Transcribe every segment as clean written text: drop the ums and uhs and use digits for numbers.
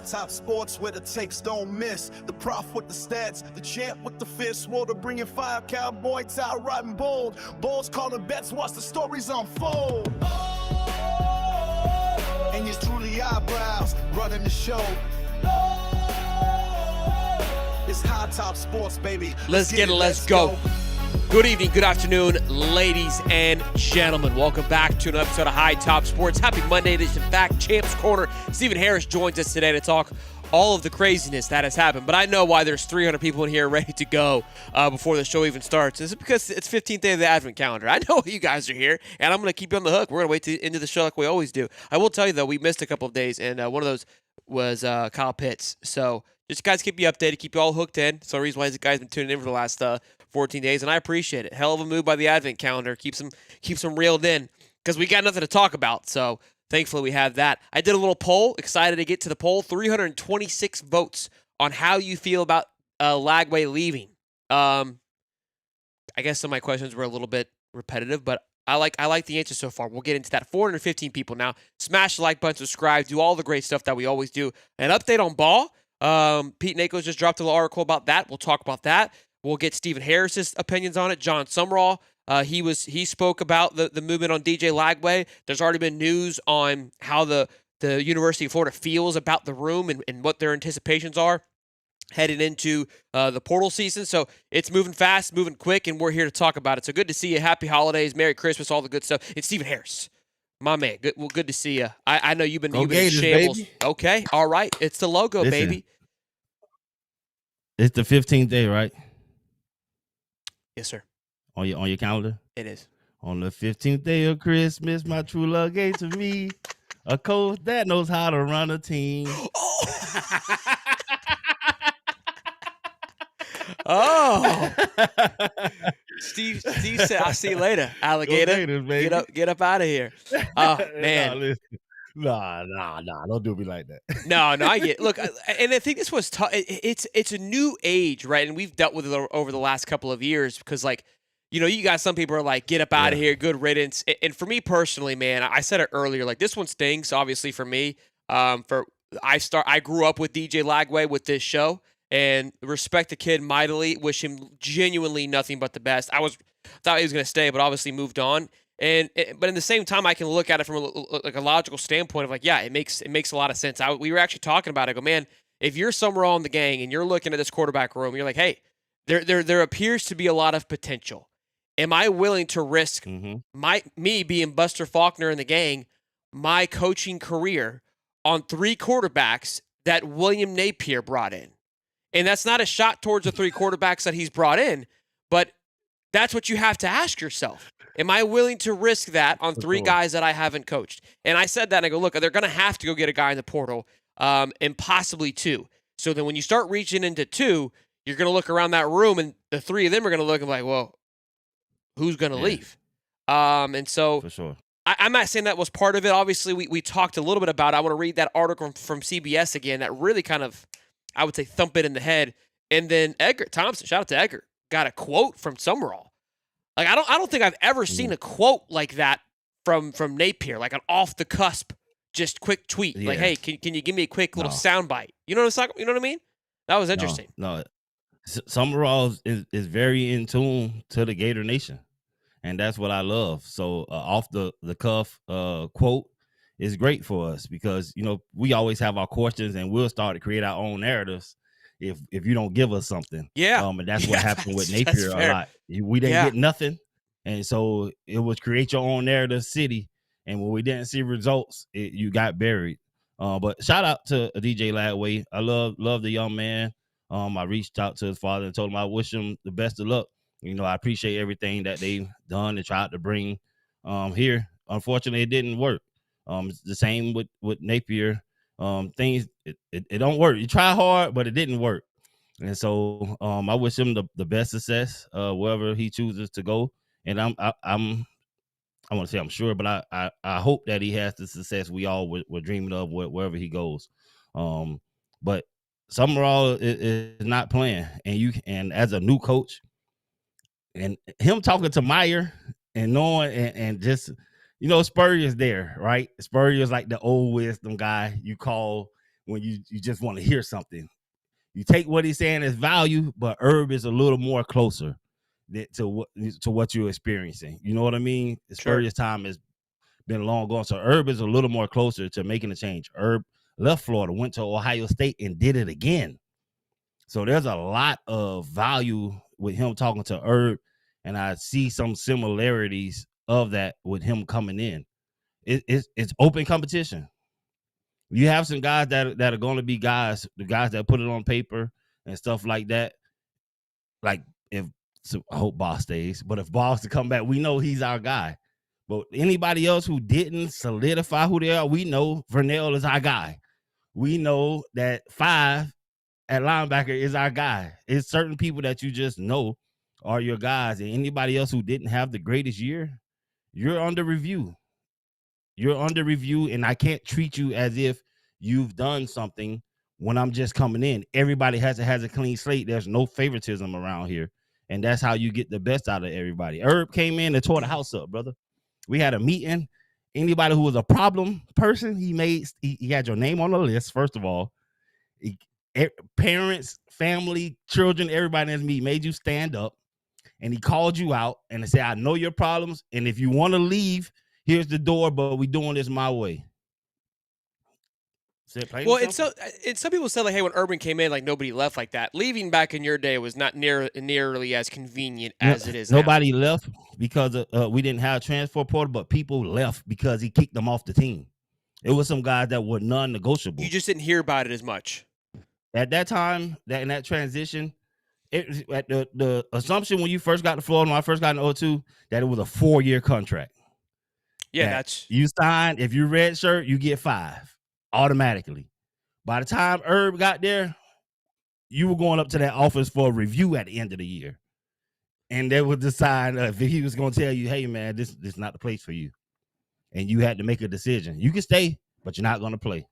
top sports where the takes don't miss. The prof with the stats, the champ with the fist. Water bringing fire, cowboy tie riding bold. Bulls calling bets, watch the stories unfold. And it's truly eyebrows running the show. It's high top sports, baby. Let's get it, let's go. Good evening, good afternoon, ladies and gentlemen. Welcome back to another episode of High Top Sports. Happy Monday edition. Back, Champs Corner. Stephen Harris joins us today to talk all of the craziness that has happened. But I know why there's 300 people in here ready to go before the show even starts. Is it because it's 15th day of the Advent calendar? I know you guys are here, and I'm going to keep you on the hook. We're going to wait to into the show like we always do. I will tell you, though, we missed a couple of days, and one of those was Kyle Pitts. So just guys keep you updated, keep you all hooked in. So the reason why these guys been tuning in for the last 14 days, and I appreciate it. Hell of a move by the Advent calendar. Keeps them reeled in because we got nothing to talk about. So thankfully we have that. I did a little poll. Excited to get to the poll. 326 votes on how you feel about Lagway leaving. I guess some of my questions were a little bit repetitive, but I like the answer so far. We'll get into that. 415 people now. Smash the like button, subscribe, do all the great stuff that we always do. An update on ball. Pete Nakos just dropped a little article about that. We'll talk about that. We'll get Stephen Harris's opinions on it. John Sumrall, he spoke about the movement on DJ Lagway. There's already been news on how the University of Florida feels about the room and what their anticipations are heading into the portal season. So it's moving fast, moving quick, and we're here to talk about it. So good to see you. Happy holidays, Merry Christmas, all the good stuff. It's Stephen Harris. My man, good to see you. I know you've been Gators, in shambles. baby. Okay, all right. It's the logo, Listen, baby. It's the 15th day, right? Yes, sir. On your calendar? It is. On the 15th day of Christmas, my true love gave to me a coach that knows how to run a team. Oh. Steve said, "I'll see you later, alligator. Gators, baby. Get up out of here." Oh man. Nah, don't do me like that. No, I get it. Look, and I think this was tough. It's a new age, right? And we've dealt with it over the last couple of years because, like, you got some people are like, get up out of here, good riddance. And for me personally, man, I said it earlier, like this one stings, obviously for me. I grew up with DJ Lagway with this show and respect the kid mightily, wish him genuinely nothing but the best. Thought he was going to stay, but obviously moved on. But in the same time, I can look at it from a logical standpoint of like, yeah, it makes a lot of sense. We were actually talking about it. I go, man, if you're somewhere on the gang and you're looking at this quarterback room, you're like, hey, there appears to be a lot of potential. Am I willing to risk me being Buster Faulkner in the gang, my coaching career on 3 quarterbacks that William Napier brought in? And that's not a shot towards the 3 quarterbacks that he's brought in, but that's what you have to ask yourself. Am I willing to risk that on 3 guys that I haven't coached? And I said that, and I go, look, they're going to have to go get a guy in the portal, and possibly 2. So then when you start reaching into 2, you're going to look around that room, and the 3 of them are going to look and be like, well, who's going to leave? And so For sure. I'm not saying that was part of it. Obviously, we talked a little bit about it. I want to read that article from CBS again that really kind of, I would say, thump it in the head. And then Edgar Thompson, shout out to Edgar, got a quote from Sumrall. Like I don't think I've ever seen a quote like that from Napier, like an off the cusp, just quick tweet. Yeah. Like, hey, can you give me a quick little soundbite? You know what I mean? That was interesting. No. Summerall is very in tune to the Gator Nation, and that's what I love. So off the cuff quote is great for us because we always have our questions and we'll start to create our own narratives if you don't give us something. Yeah. And that's what happened with Napier a lot. We didn't get nothing. And so it was create your own narrative city. And when we didn't see results, you got buried. But shout out to DJ Lagway. I love the young man. I reached out to his father and told him I wish him the best of luck. I appreciate everything that they've done and tried to bring here. Unfortunately, it didn't work. It's the same with Napier. Things it don't work. You try hard, but it didn't work. And so I wish him the best success wherever he chooses to go. And I want to say I'm sure, but I hope that he has the success we all were dreaming of wherever he goes. But Summerall is not playing, and as a new coach, and him talking to Meyer and knowing and just Spurrier's there, right? Spurrier's like the old wisdom guy you call when you just want to hear something. You take what he's saying as value, but Herb is a little more closer to what you're experiencing. You know what I mean? Spurrier's time has been long gone, so Herb is a little more closer to making a change. Herb left Florida, went to Ohio State, and did it again. So there's a lot of value with him talking to Herb, and I see some similarities of that with him coming in. It's open competition. You have some guys that are going to be the guys that put it on paper and stuff like that. Like I hope Boss stays, but if Boss to come back, we know he's our guy. But anybody else who didn't solidify who they are, we know Vernell is our guy. We know that 5 at linebacker is our guy. It's certain people that you just know are your guys, and anybody else who didn't have the greatest year, you're under review. You're under review, and I can't treat you as if you've done something when I'm just coming in. Everybody has a clean slate. There's no favoritism around here, and that's how you get the best out of everybody. Herb came in and tore the house up, brother. We had a meeting. Anybody who was a problem person, he had your name on the list, first of all. Parents, family, children, everybody in his meeting made you stand up, and he called you out and said, I know your problems, and if you want to leave, here's the door, but we doing this my way. Well, and some people said, like, hey, when Urban came in, like, nobody left like that. Leaving back in your day was not nearly as convenient as it is Nobody now. left because we didn't have a transfer portal, but people left because he kicked them off the team. It was some guys that were non-negotiable. You just didn't hear about it as much. At that time, in that transition, the assumption when you first got to Florida, when I first got in 2002, that it was a 4-year contract. Yeah, that's you signed. If you red shirt, you get 5 automatically. By the time Herb got there, you were going up to that office for a review at the end of the year, and they would decide if he was going to tell you, "Hey, man, this is not the place for you," and you had to make a decision. You can stay, but you're not going to play.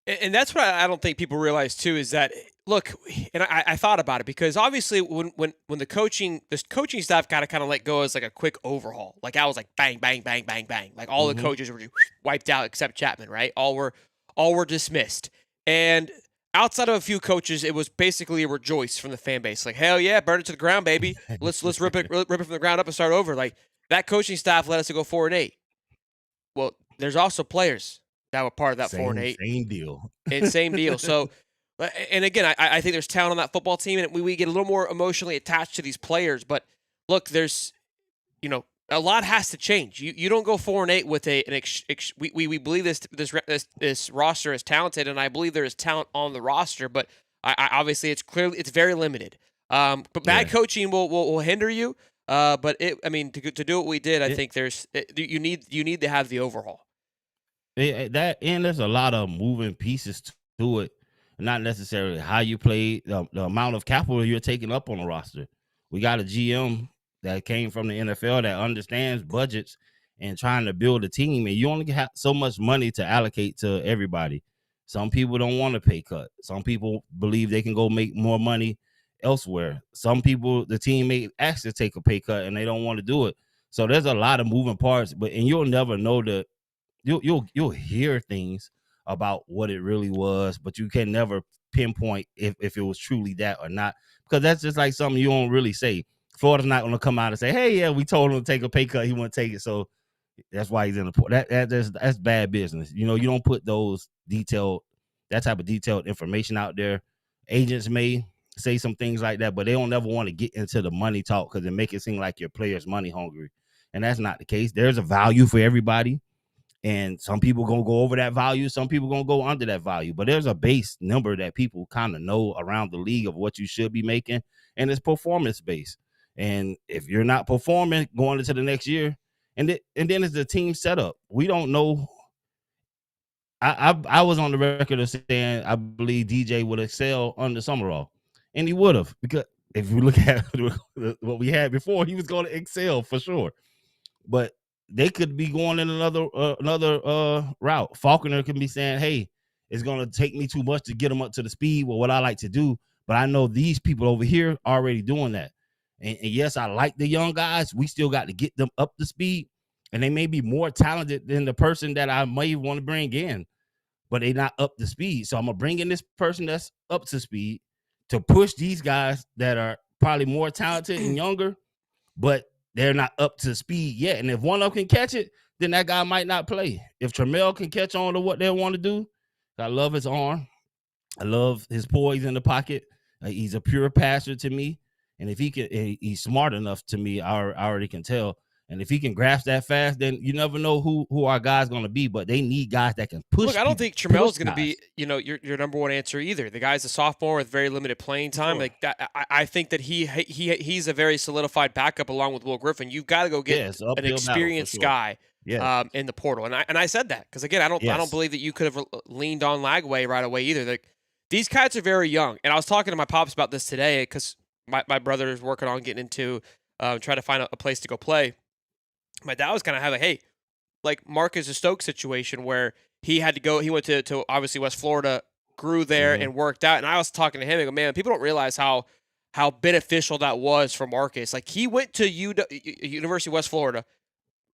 And that's what I don't think people realize too, is that, look, and I thought about it, because obviously when the coaching staff got to kind of let go as like a quick overhaul, like I was like bang, bang, bang, bang, bang, like all the coaches were wiped out except Chapman, right? All were dismissed, and outside of a few coaches, it was basically a rejoice from the fan base, like, hell yeah, burn it to the ground, baby. Let's rip it from the ground up and start over. Like, that coaching staff let us to go 4-8. Well, there's also players that were part of that 4-8. Same deal. Same deal. So, and again, I think there's talent on that football team, and we get a little more emotionally attached to these players. But look, there's, a lot has to change. You don't go 4-8 with we believe this roster is talented, and I believe there is talent on the roster, but I obviously it's very limited. But bad coaching will hinder you. But to do what we did, I think you need to have the overhaul. There's a lot of moving pieces to it, not necessarily how you play, the amount of capital you're taking up on the roster. We got a GM that came from the NFL that understands budgets and trying to build a team, and you only have so much money to allocate to everybody. Some people don't want to pay cut. Some people believe they can go make more money elsewhere. Some people, the team may actually take a pay cut and they don't want to do it. So there's a lot of moving parts, and you'll never know you'll hear things about what it really was, but you can never pinpoint if it was truly that or not, because that's just like something you don't really say. Florida's not going to come out and say, hey, yeah, we told him to take a pay cut, he wouldn't take it, so that's why he's in the port. That's bad business. You don't put that type of detailed information out there. Agents may say some things like that, but they don't ever want to get into the money talk because it make it seem like your player's money hungry, and that's not the case. There's a value for everybody. And some people going to go over that value. Some people going to go under that value. But there's a base number that people kind of know around the league of what you should be making. And it's performance-based. And if you're not performing going into the next year, and then it's the team setup. We don't know. I was on the record of saying I believe DJ would excel under Summerall. And he would have. Because if you look at what we had before, he was going to excel for sure. But they could be going in another route. Faulkner can be saying, hey, it's going to take me too much to get them up to the speed with what I like to do, but I know these people over here are already doing that. And yes, I like the young guys. We still got to get them up to speed, and they may be more talented than the person that I may want to bring in. but they're not up to speed. So I'm gonna bring in this person that's up to speed to push these guys that are probably more talented and younger, but they're not up to speed yet. And if one of them can catch it, then that guy might not play. If Tramel can catch on to what they want to do, I love his arm. I love his poise in the pocket. He's a pure passer to me. And if he can, he's smart enough to me. I already can tell. And if he can grasp that fast, then you never know who our guy's going to be. But they need guys that can push. Look, I don't think Tramel's going to be, your number one answer either. The guy's a sophomore with very limited playing time. Sure. Like that, I think that he's a very solidified backup along with Will Griffin. You've got to go get an experienced guy in the portal. And I said that because again, I don't believe that you could have leaned on Lagway right away either. Like these guys are very young. And I was talking to my pops about this today because my brother is working on getting into trying to find a place to go play. My dad was kind of having, hey, like Marcus Stokes situation where he had to go. He went to obviously West Florida, grew there and worked out. And I was talking to him and go, man, people don't realize how beneficial that was for Marcus. Like he went to University of West Florida,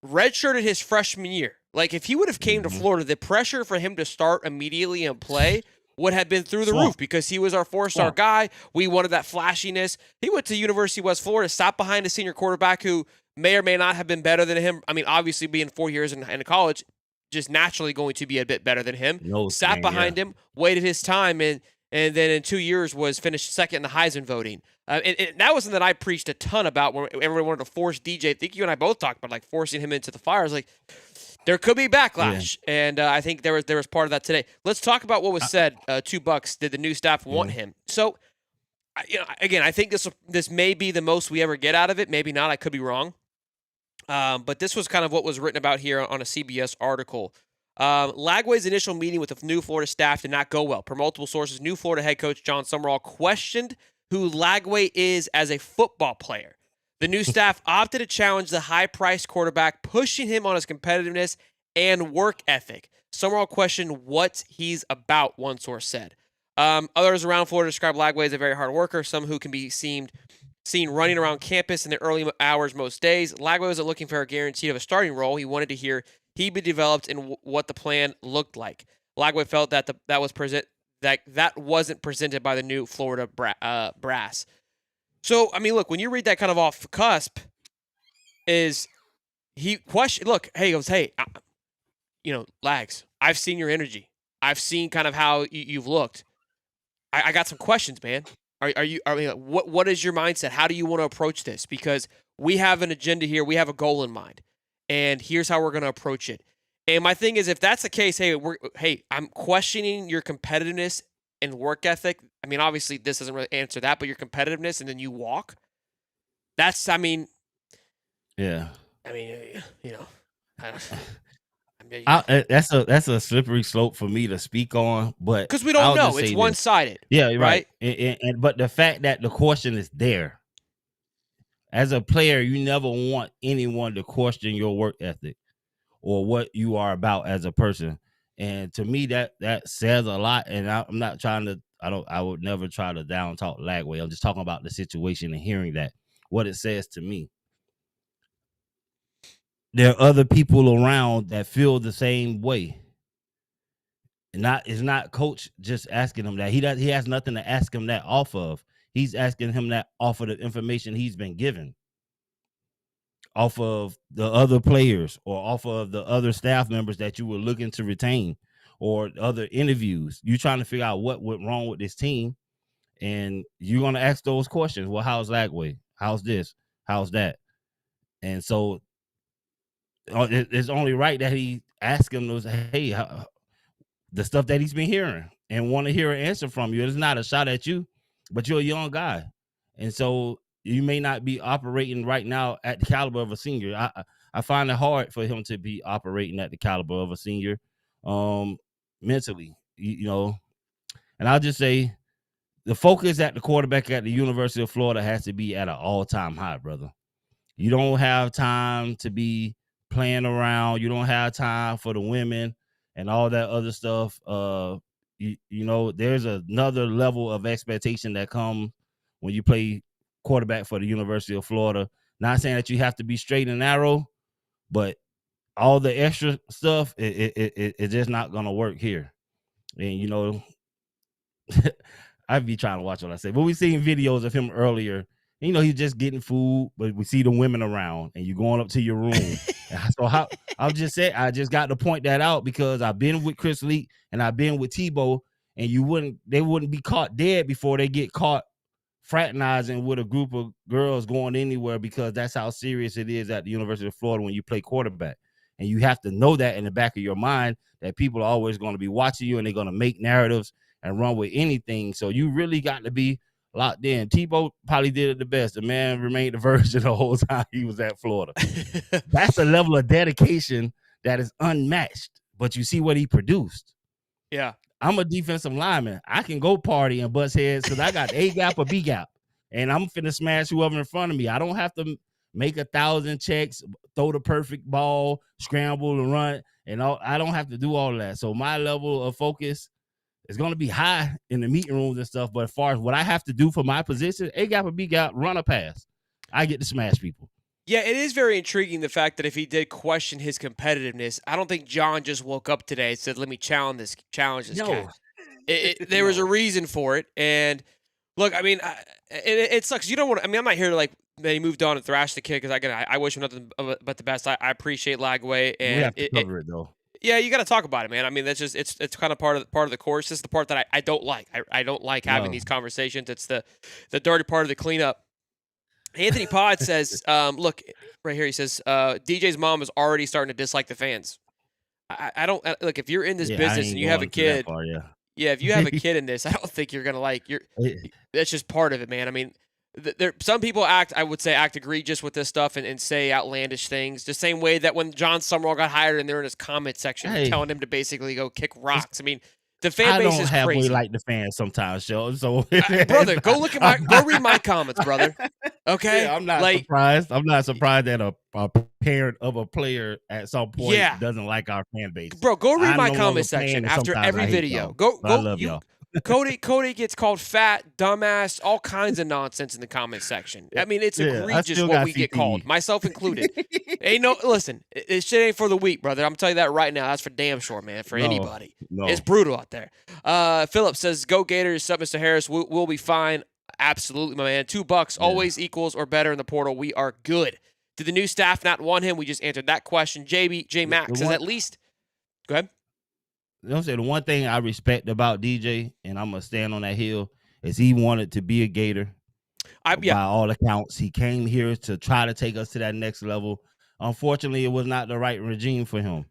redshirted his freshman year. Like if he would have came to Florida, the pressure for him to start immediately and play would have been through the roof because he was our 4-star guy. We wanted that flashiness. He went to University of West Florida, sat behind a senior quarterback who may or may not have been better than him. I mean, obviously being 4 years in college, just naturally going to be a bit better than him. Sat behind him, waited his time, and then in 2 years was finished second in the Heisman voting. And that was something that I preached a ton about when everyone wanted to force DJ. I think you and I both talked about like forcing him into the fire. I was like, there could be backlash, and I think there was part of that today. Let's talk about what was said. $2. Did the new staff want him? So, again, I think this may be the most we ever get out of it. Maybe not. I could be wrong. But this was kind of what was written about here on a CBS article. Lagway's initial meeting with the new Florida staff did not go well. Per multiple sources, new Florida head coach John Summerall questioned who Lagway is as a football player. The new staff opted to challenge the high-priced quarterback, pushing him on his competitiveness and work ethic. Summerall questioned what he's about, one source said. Others around Florida describe Lagway as a very hard worker, some who can be seen running around campus in the early hours most days. Lagway wasn't looking for a guarantee of a starting role. He wanted to hear he'd be developed and what the plan looked like. Lagway felt that that wasn't presented by the new Florida brass. So, I mean, look, when you read that kind of off the cusp, is he question? Look, he goes, hey, Lags, I've seen your energy. I've seen kind of how you've looked. I got some questions, man. What is your mindset? How do you want to approach this? Because we have an agenda here. We have a goal in mind. And here's how we're going to approach it. And my thing is, if that's the case, hey, I'm questioning your competitiveness and work ethic. I mean, obviously this doesn't really answer that, but your competitiveness and then you walk. That's, I mean. Yeah. I mean, that's a slippery slope for me to speak on, but because we don't know, it's one-sided. Yeah, right. But the fact that the question is there, as a player, you never want anyone to question your work ethic or what you are about as a person. And to me, that says a lot. And I'm not trying to. I would never try to down talk Lagway. I'm just talking about the situation and hearing what it says to me. There are other people around that feel the same way. It's not coach just asking him that. He has nothing to ask him that off of. He's asking him that off of the information he's been given, off of the other players or off of the other staff members that you were looking to retain or other interviews. You're trying to figure out what went wrong with this team, and you're going to ask those questions. Well, how's Lagway? How's this? How's that? And so it's only right that he ask him those, hey, the stuff that he's been hearing and want to hear an answer from you. It's not a shot at you, but you're a young guy. And so you may not be operating right now at the caliber of a senior. I find it hard for him to be operating at the caliber of a senior mentally, and I'll just say the focus at the quarterback at the University of Florida has to be at an all-time high, brother. You don't have time to be playing around. You don't have time for the women and all that other stuff. There's another level of expectation that comes when you play quarterback for the University of Florida. Not saying that you have to be straight and narrow, but all the extra stuff, it's just not going to work here. And I'd be trying to watch what I say. But we seen videos of him earlier. He's just getting food, but we see the women around, and you're going up to your room. So I just got to point that out because I've been with Chris Leak and I've been with Tebow, and they wouldn't be caught dead before they get caught fraternizing with a group of girls going anywhere, because that's how serious it is at the University of Florida when you play quarterback. And you have to know that in the back of your mind, that people are always going to be watching you and they're going to make narratives and run with anything. So you really got to be locked in. Tebow probably did it the best. The man remained a virgin the whole time he was at Florida. That's a level of dedication that is unmatched. But you see what he produced. Yeah. I'm a defensive lineman. I can go party and bust heads because I got A gap or B gap, and I'm finna smash whoever in front of me. I don't have to make 1,000 checks, throw the perfect ball, scramble and run, and all. I don't have to do all that. So my level of focus is going to be high in the meeting rooms and stuff. But as far as what I have to do for my position, A gap or B gap, run or pass, I get to smash people. Yeah, it is very intriguing, the fact that if he did question his competitiveness, I don't think John just woke up today and said, let me challenge this cat. There was a reason for it. And look, I mean, it sucks. You don't want to, I mean, I'm not here to that he moved on and thrash the kid, because I wish him nothing but the best. I appreciate Lagway. And we have to cover it though. Yeah, you got to talk about it, man. I mean, that's just it's kind of part of the course. This is the part that I don't like. I don't like having these conversations. It's the dirty part of the cleanup. Anthony Pod says, look, right here, he says, DJ's mom is already starting to dislike the fans. I don't look, if you're in this business and you have a kid, if you have a kid in this, I don't think you're gonna that's just part of it, man. I mean, some people act egregious with this stuff and say outlandish things, the same way that when John Summerall got hired and they're in his comment section telling him to basically go kick rocks. I mean, the fan base is crazy. I don't halfway like the fans sometimes, Joe. So, brother, go read my comments, brother. Okay, yeah, I'm not surprised. I'm not surprised that a parent of a player at some point doesn't like our fan base. Bro, go read my comment section after every video. Go. I love y'all. Cody gets called fat, dumbass, all kinds of nonsense in the comment section. I mean, it's egregious what we get called, myself included. Listen, this shit ain't for the weak, brother. I'm telling you that right now. That's for damn sure, man. For anybody, it's brutal out there. Philip says, "Go Gators, sub Mr. Harris. We'll be fine. Absolutely, my man. $2 always equals or better in the portal. We are good. Did the new staff not want him? We just answered that question. J Max says at least. Go ahead. The one thing I respect about DJ, and I'm gonna stand on that hill, is he wanted to be a Gator. By all accounts, he came here to try to take us to that next level. Unfortunately, it was not the right regime for him,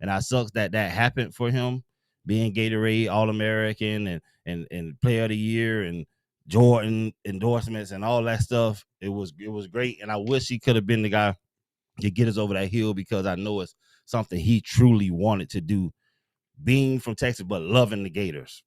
and I sucks that happened for him. Being Gatorade All-American and Player of the Year and Jordan endorsements and all that stuff, it was great, and I wish he could have been the guy to get us over that hill, because I know it's something he truly wanted to do. Being from Texas, but loving the Gators.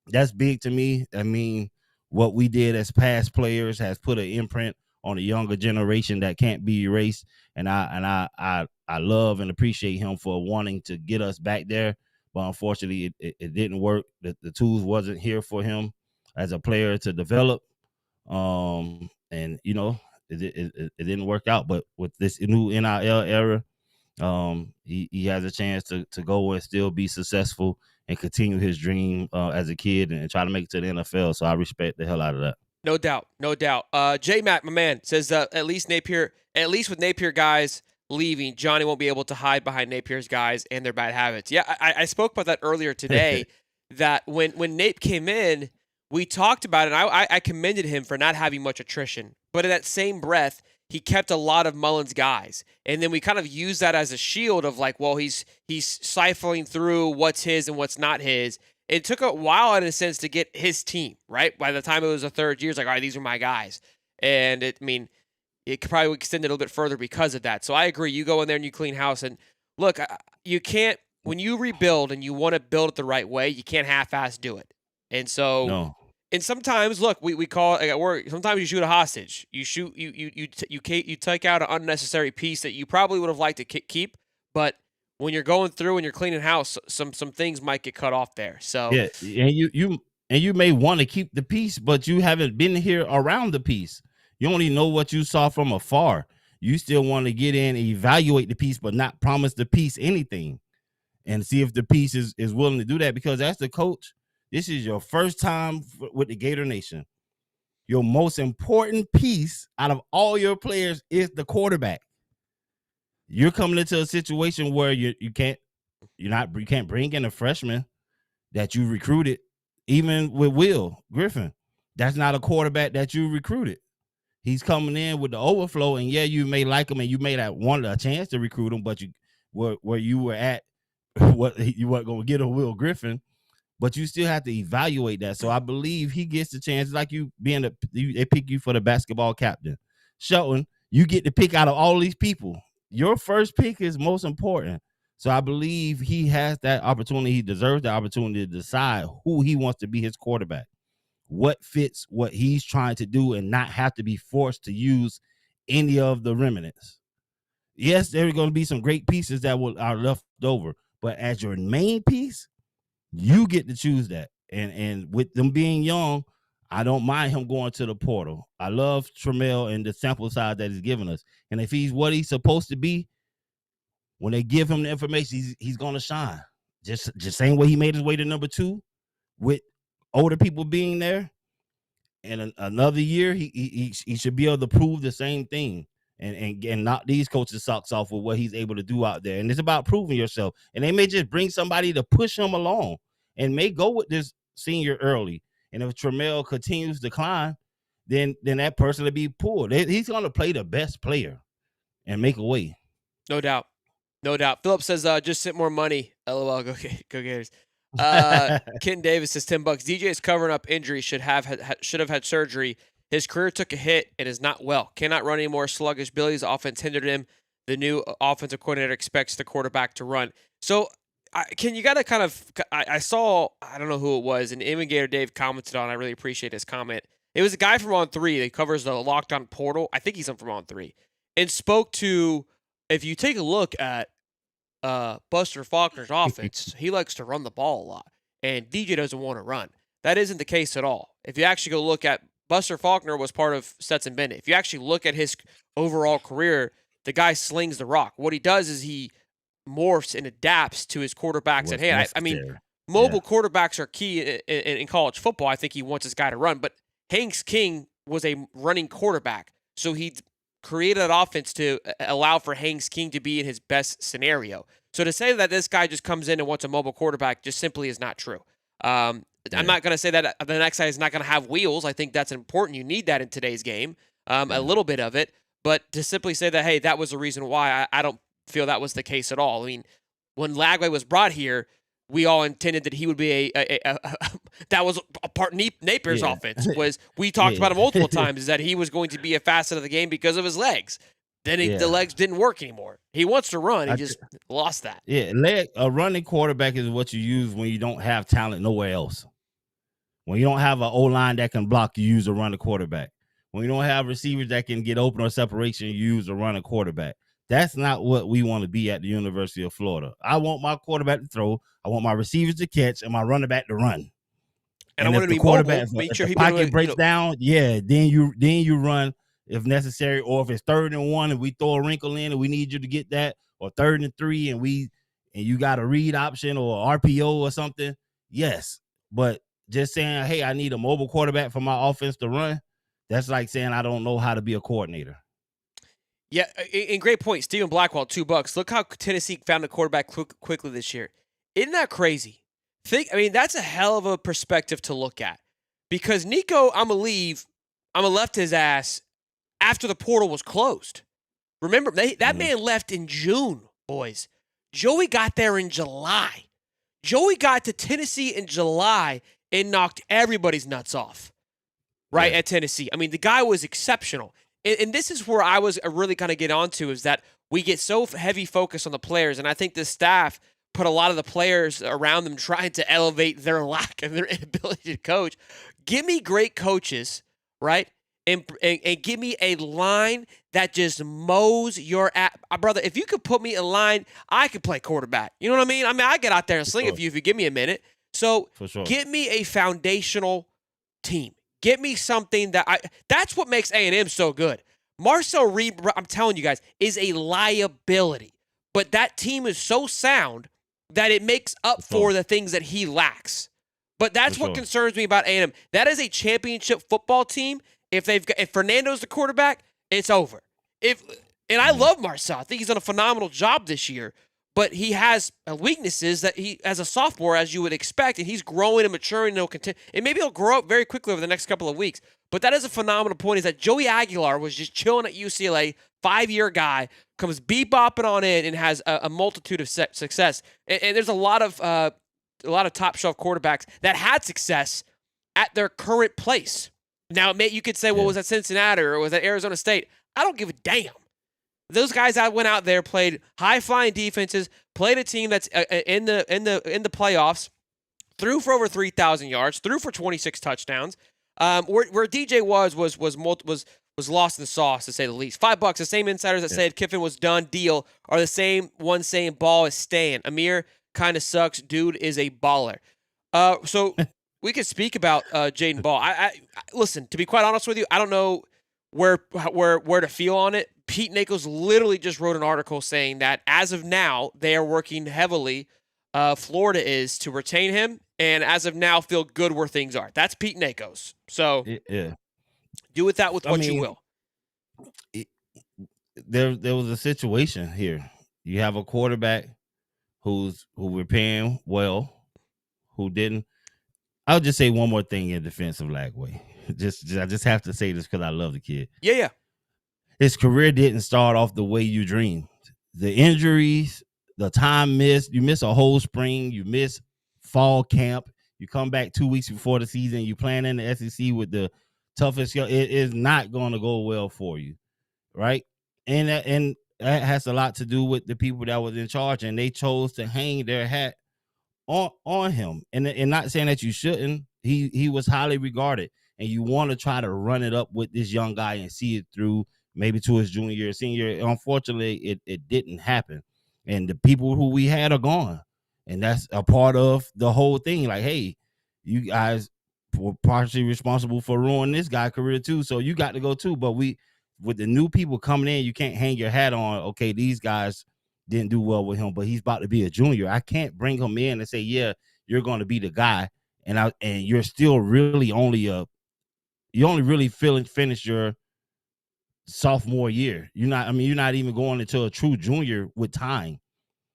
That's big to me. I mean, what we did as past players has put an imprint on a younger generation that can't be erased. And I love and appreciate him for wanting to get us back there. But unfortunately, it didn't work. The tools wasn't here for him as a player to develop. And it didn't work out. But with this new NIL era, he has a chance to go and still be successful and continue his dream as a kid and try to make it to the NFL. So I respect the hell out of that. No doubt. J Mac, my man, says at least with Napier guys leaving, Johnny won't be able to hide behind Napier's guys and their bad habits. Yeah, I spoke about that earlier today. That when Nape came in, we talked about it. And I commended him for not having much attrition, but in that same breath, he kept a lot of Mullins guys. And then we kind of used that as a shield of he's siphoning through what's his and what's not his. It took a while, in a sense, to get his team, right? By the time it was the third year, it's like, all right, these are my guys. And it could probably extend it a little bit further because of that. So I agree. You go in there and you clean house. And look, you can't, when you rebuild and you want to build it the right way, you can't half-ass do it. And so... No. And sometimes, look, we call it at work. Sometimes you shoot a hostage. You take out an unnecessary piece that you probably would have liked to keep, but when you're going through and you're cleaning house, some things might get cut off there. So yeah, and you may want to keep the piece, but you haven't been here around the piece. You only know what you saw from afar. You still want to get in and evaluate the piece, but not promise the piece anything. and see if the piece is willing to do that. Because as the coach, this is your first time with the Gator Nation. Your most important piece out of all your players is the quarterback. You're coming into a situation where you can't bring in a freshman that you recruited, even with Will Griffin. That's not a quarterback that you recruited. He's coming in with the overflow, and yeah, you may like him, and you may have wanted a chance to recruit him, but you where you were at, what you weren't going to get a Will Griffin. But you still have to evaluate that. So I believe he gets the chance, like you being they pick you for the basketball captain. Shelton, you get to pick out of all these people. Your first pick is most important. So I believe he has that opportunity. He deserves the opportunity to decide who he wants to be his quarterback, what fits what he's trying to do, and not have to be forced to use any of the remnants. Yes, there are going to be some great pieces that are left over, but as your main piece, you get to choose that. And with them being young, I don't mind him going to the portal. I love Trammell and the sample size that he's giving us. And if he's what he's supposed to be, when they give him the information, he's going to shine. Just same way he made his way to number 2 with older people being there. And another year, he should be able to prove the same thing. And knock these coaches' socks off with what he's able to do out there. And it's about proving yourself. And they may just bring somebody to push him along and may go with this senior early. And if Trammell continues to climb, then that person will be pulled. He's going to play the best player and make a way. No doubt. No doubt. Philip says, just sent more money. LOL, go Gators. Ken Davis says $10. DJ is covering up injury, should have had surgery. His career took a hit and is not well. Cannot run anymore. Sluggish. Billy's offense hindered him. The new offensive coordinator expects the quarterback to run. So, you got to kind of – I saw – I don't know who it was, and even Gator Dave commented on. I really appreciate his comment. It was a guy from On 3 that covers the Locked On Portal. I think he's from On 3. And spoke to – if you take a look at Buster Faulkner's offense, he likes to run the ball a lot. And DJ doesn't want to run. That isn't the case at all. If you actually go look at – Buster Faulkner was part of Stetson Bennett. If you actually look at his overall career, the guy slings the rock. What he does is he morphs and adapts to his quarterbacks at hand. I mean, mobile quarterbacks are key in college football. I think he wants his guy to run. But Hanks King was a running quarterback, so he created an offense to allow for Hanks King to be in his best scenario. So to say that this guy just comes in and wants a mobile quarterback just simply is not true. I'm not going to say that the next guy is not going to have wheels. I think that's important. You need that in today's game, a little bit of it. But to simply say that, hey, that was the reason why, I don't feel that was the case at all. I mean, when Lagway was brought here, we all intended that he would be that was a part Napier's offense. We talked about it multiple times, is that he was going to be a facet of the game because of his legs. Then the legs didn't work anymore. He wants to run. He just lost that. Yeah, a running quarterback is what you use when you don't have talent nowhere else. When you don't have an O-line that can block, you use a running quarterback. When you don't have receivers that can get open or separation, you use a running quarterback. That's not what we want to be at the University of Florida. I want my quarterback to throw. I want my receivers to catch and my running back to run. And I want to be quarterback. If the pocket breaks down, then you run if necessary. Or if it's 3rd and 1 and we throw a wrinkle in and we need you to get that, or 3rd and 3 and you got a read option or RPO or something. Yes, but just saying, hey, I need a mobile quarterback for my offense to run, that's like saying I don't know how to be a coordinator. Yeah, and great point. Stephen Blackwell, $2. Look how Tennessee found a quarterback quickly this year. Isn't that crazy? That's a hell of a perspective to look at. Because Nico, I'm going to left his ass after the portal was closed. Remember, that man left in June, boys. Joey got there in July. Joey got to Tennessee in July and knocked everybody's nuts off, right, at Tennessee. I mean, the guy was exceptional. And this is where I was really going to get onto, is that we get so heavy focus on the players, and I think the staff put a lot of the players around them trying to elevate their lack and their inability to coach. Give me great coaches, right, and give me a line that just mows your brother. If you could put me in line, I could play quarterback. You know what I mean? I get out there and sling it for you if you give me a minute. So get me a foundational team. Get me something that's what makes A&M so good. Marcel Reed, I'm telling you guys, is a liability. But that team is so sound that it makes up for the things that he lacks. But that's what concerns me about A&M. That is a championship football team. If Fernando's the quarterback, it's over. I love Marcel. I think he's done a phenomenal job this year. But he has weaknesses that he, as a sophomore, as you would expect, and he's growing and maturing. And maybe he'll grow up very quickly over the next couple of weeks. But that is a phenomenal point, is that Joey Aguilar was just chilling at UCLA, 5-year guy, comes bebopping on in and has a multitude of success. And there's a lot of top shelf quarterbacks that had success at their current place. Now, you could say, well, was that Cincinnati or was that Arizona State? I don't give a damn. Those guys that went out there, played high-flying defenses, played a team that's in the playoffs, threw for over 3,000 yards, threw for 26 touchdowns. Where DJ was lost in the sauce, to say the least. $5. The same insiders that said Kiffin was done deal are the same ones saying ball is staying. Amir kind of sucks. Dude is a baller. So we could speak about Jaden Ball. I listen, to be quite honest with you, I don't know where to feel on it. Pete Nakos literally just wrote an article saying that as of now, they are working heavily, Florida is, to retain him, and as of now, feel good where things are. That's Pete Nakos. So do with that what you will. There was a situation here. You have a quarterback who we're paying well, who didn't. I'll just say one more thing in defense of Lagway. I just have to say this because I love the kid. Yeah. His career didn't start off the way you dreamed. The injuries, the time missed. You miss a whole spring. You miss fall camp. You come back 2 weeks before the season. You playing in the SEC with the toughest. It is not going to go well for you, right? And that has a lot to do with the people that was in charge, and they chose to hang their hat on him. And not saying that you shouldn't. He was highly regarded, and you want to try to run it up with this young guy and see it through, maybe to his junior year, senior year. Unfortunately, it didn't happen. And the people who we had are gone. And that's a part of the whole thing. Like, hey, you guys were partially responsible for ruining this guy's career too. So you got to go too. But with the new people coming in, you can't hang your hat on, okay, these guys didn't do well with him, but he's about to be a junior. I can't bring him in and say, yeah, you're going to be the guy. And you're still really you only really finished your sophomore year. You're not even going into a true junior with time.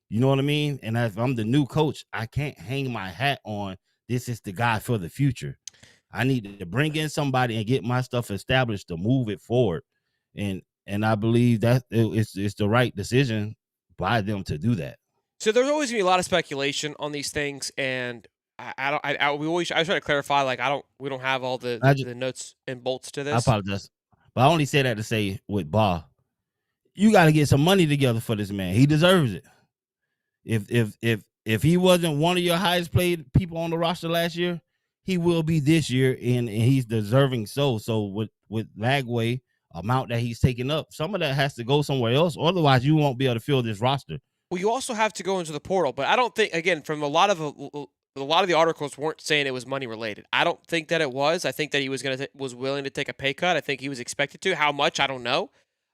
You know what I mean? And if I'm the new coach, I can't hang my hat on this is the guy for the future. I need to bring in somebody and get my stuff established to move it forward. And I believe that it's the right decision by them to do that. So there's always gonna be a lot of speculation on these things, and I try to clarify, like we don't have all the nuts and bolts to this. I apologize. But I only say that to say with Ba, you got to get some money together for this man. He deserves it. If he wasn't one of your highest paid people on the roster last year, he will be this year, and he's deserving so. So with Lagway, amount that he's taking up, some of that has to go somewhere else. Otherwise, you won't be able to fill this roster. Well, you also have to go into the portal, but I don't think, again, from a lot of the articles weren't saying it was money related. I don't think that it was. I think that he was willing to take a pay cut. I think he was expected to. How much, I don't know.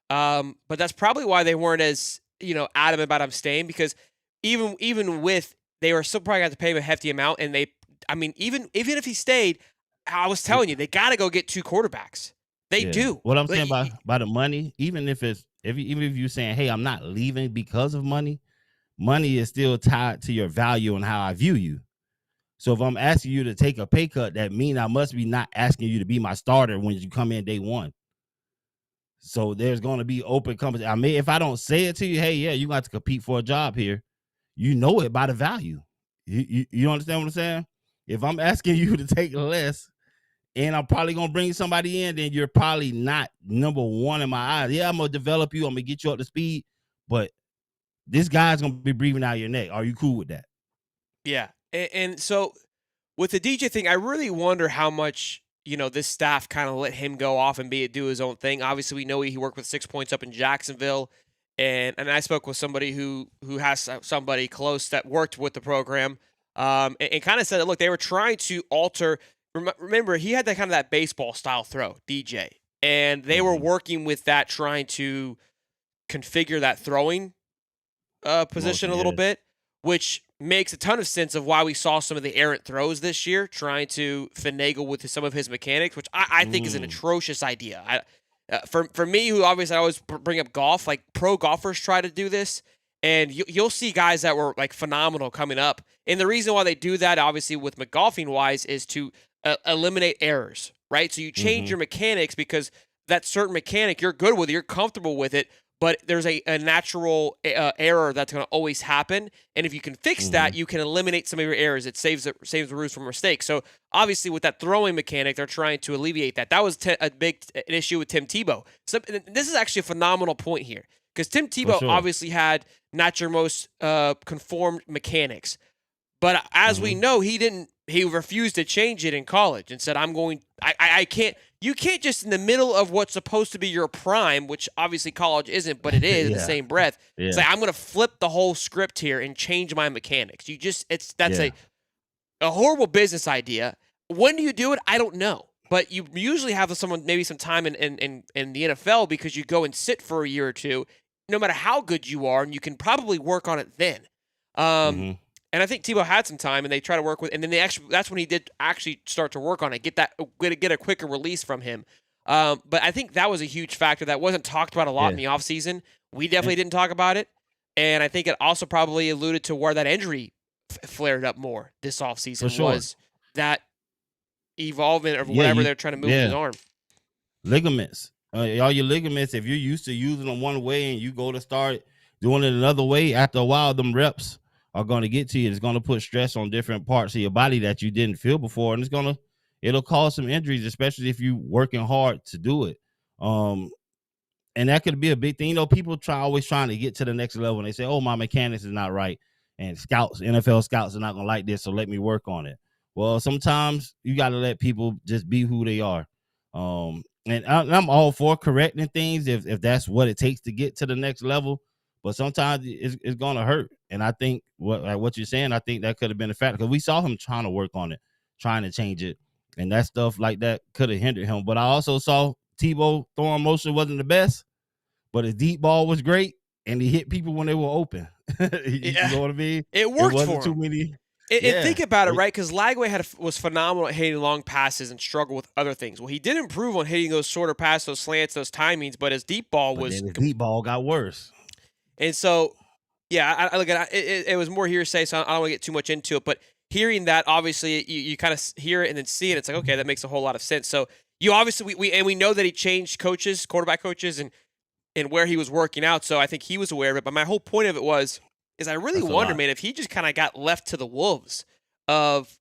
But that's probably why they weren't as adamant about him staying, because even with, they were still probably going to have to pay him a hefty amount, and even if he stayed, I was telling you, they got to go get 2 quarterbacks. They do. What I'm saying by the money, even if you're saying, hey, I'm not leaving because of money is still tied to your value and how I view you. So if I'm asking you to take a pay cut, that means I must be not asking you to be my starter when you come in day one. So there's going to be open competition. If I don't say it to you, hey, yeah, you got to compete for a job here. You know it by the value. You understand what I'm saying? If I'm asking you to take less, and I'm probably going to bring somebody in, then you're probably not number one in my eyes. Yeah, I'm going to develop you. I'm going to get you up to speed. But this guy's going to be breathing out your neck. Are you cool with that? Yeah. And so with the DJ thing, I really wonder how much, this staff kind of let him go off and do his own thing. Obviously, we know he worked with 6 Points up in Jacksonville. And I spoke with somebody who has somebody close that worked with the program and kind of said that, look, they were trying to alter. Remember, he had that baseball style throw, DJ, and they were working with that, trying to configure that throwing position a little bit, which makes a ton of sense of why we saw some of the errant throws this year, trying to finagle with some of his mechanics, which I think is an atrocious idea. For me, who obviously I always bring up golf, like pro golfers try to do this, and you'll see guys that were like phenomenal coming up. And the reason why they do that, obviously, with golfing wise, is to eliminate errors, right? So you change your mechanics because that certain mechanic you're good with, you're comfortable with it, but there's a natural error that's going to always happen. And if you can fix that, you can eliminate some of your errors. It saves the rules from mistakes. So obviously with that throwing mechanic, they're trying to alleviate that. That was a big issue with Tim Tebow. So this is actually a phenomenal point here because Tim Tebow obviously had not your most conformed mechanics. But as we know, he refused to change it in college and said, I can't. You can't just in the middle of what's supposed to be your prime, which obviously college isn't, but it is in the same breath. Say, I'm going to flip the whole script here and change my mechanics. That's a horrible business idea. When do you do it? I don't know. But you usually have maybe some time in the NFL because you go and sit for a year or two, no matter how good you are, and you can probably work on it then. And I think Tebow had some time, and they try to work with, and then that's when he did actually start to work on it, get a quicker release from him. But I think that was a huge factor that wasn't talked about a lot in the offseason. We definitely didn't talk about it, and I think it also probably alluded to where that injury flared up more this offseason was that evolvement of whatever they're trying to move his arm. Ligaments. All your ligaments, if you're used to using them one way and you go to start doing it another way, after a while, them reps are going to get to you. It's going to put stress on different parts of your body that you didn't feel before, and it'll cause some injuries, especially if you're working hard to do it. And that could be a big thing. People always trying to get to the next level, and they say, "Oh, my mechanics is not right," and NFL scouts are not going to like this, so let me work on it. Well, sometimes you got to let people just be who they are. And I'm all for correcting things if that's what it takes to get to the next level. But sometimes it's going to hurt. And I think what you're saying, I think that could have been a factor because we saw him trying to work on it, trying to change it. And that stuff like that could have hindered him. But I also saw Tebow throwing motion wasn't the best, but his deep ball was great. And he hit people when they were open. You know what I mean? It worked for him. Too many. And think about it, right? Because Lagway was phenomenal at hitting long passes and struggled with other things. Well, he did improve on hitting those shorter passes, those slants, those timings, but his deep ball his deep ball got worse. And so, yeah, I look at it was more hearsay, so I don't want to get too much into it. But hearing that, obviously, you kind of hear it and then see it. It's like, okay, that makes a whole lot of sense. So you obviously we know that he changed coaches, quarterback coaches, and where he was working out. So I think he was aware of it. But my whole point of it is I really wonder, man, if he just kind of got left to the wolves of.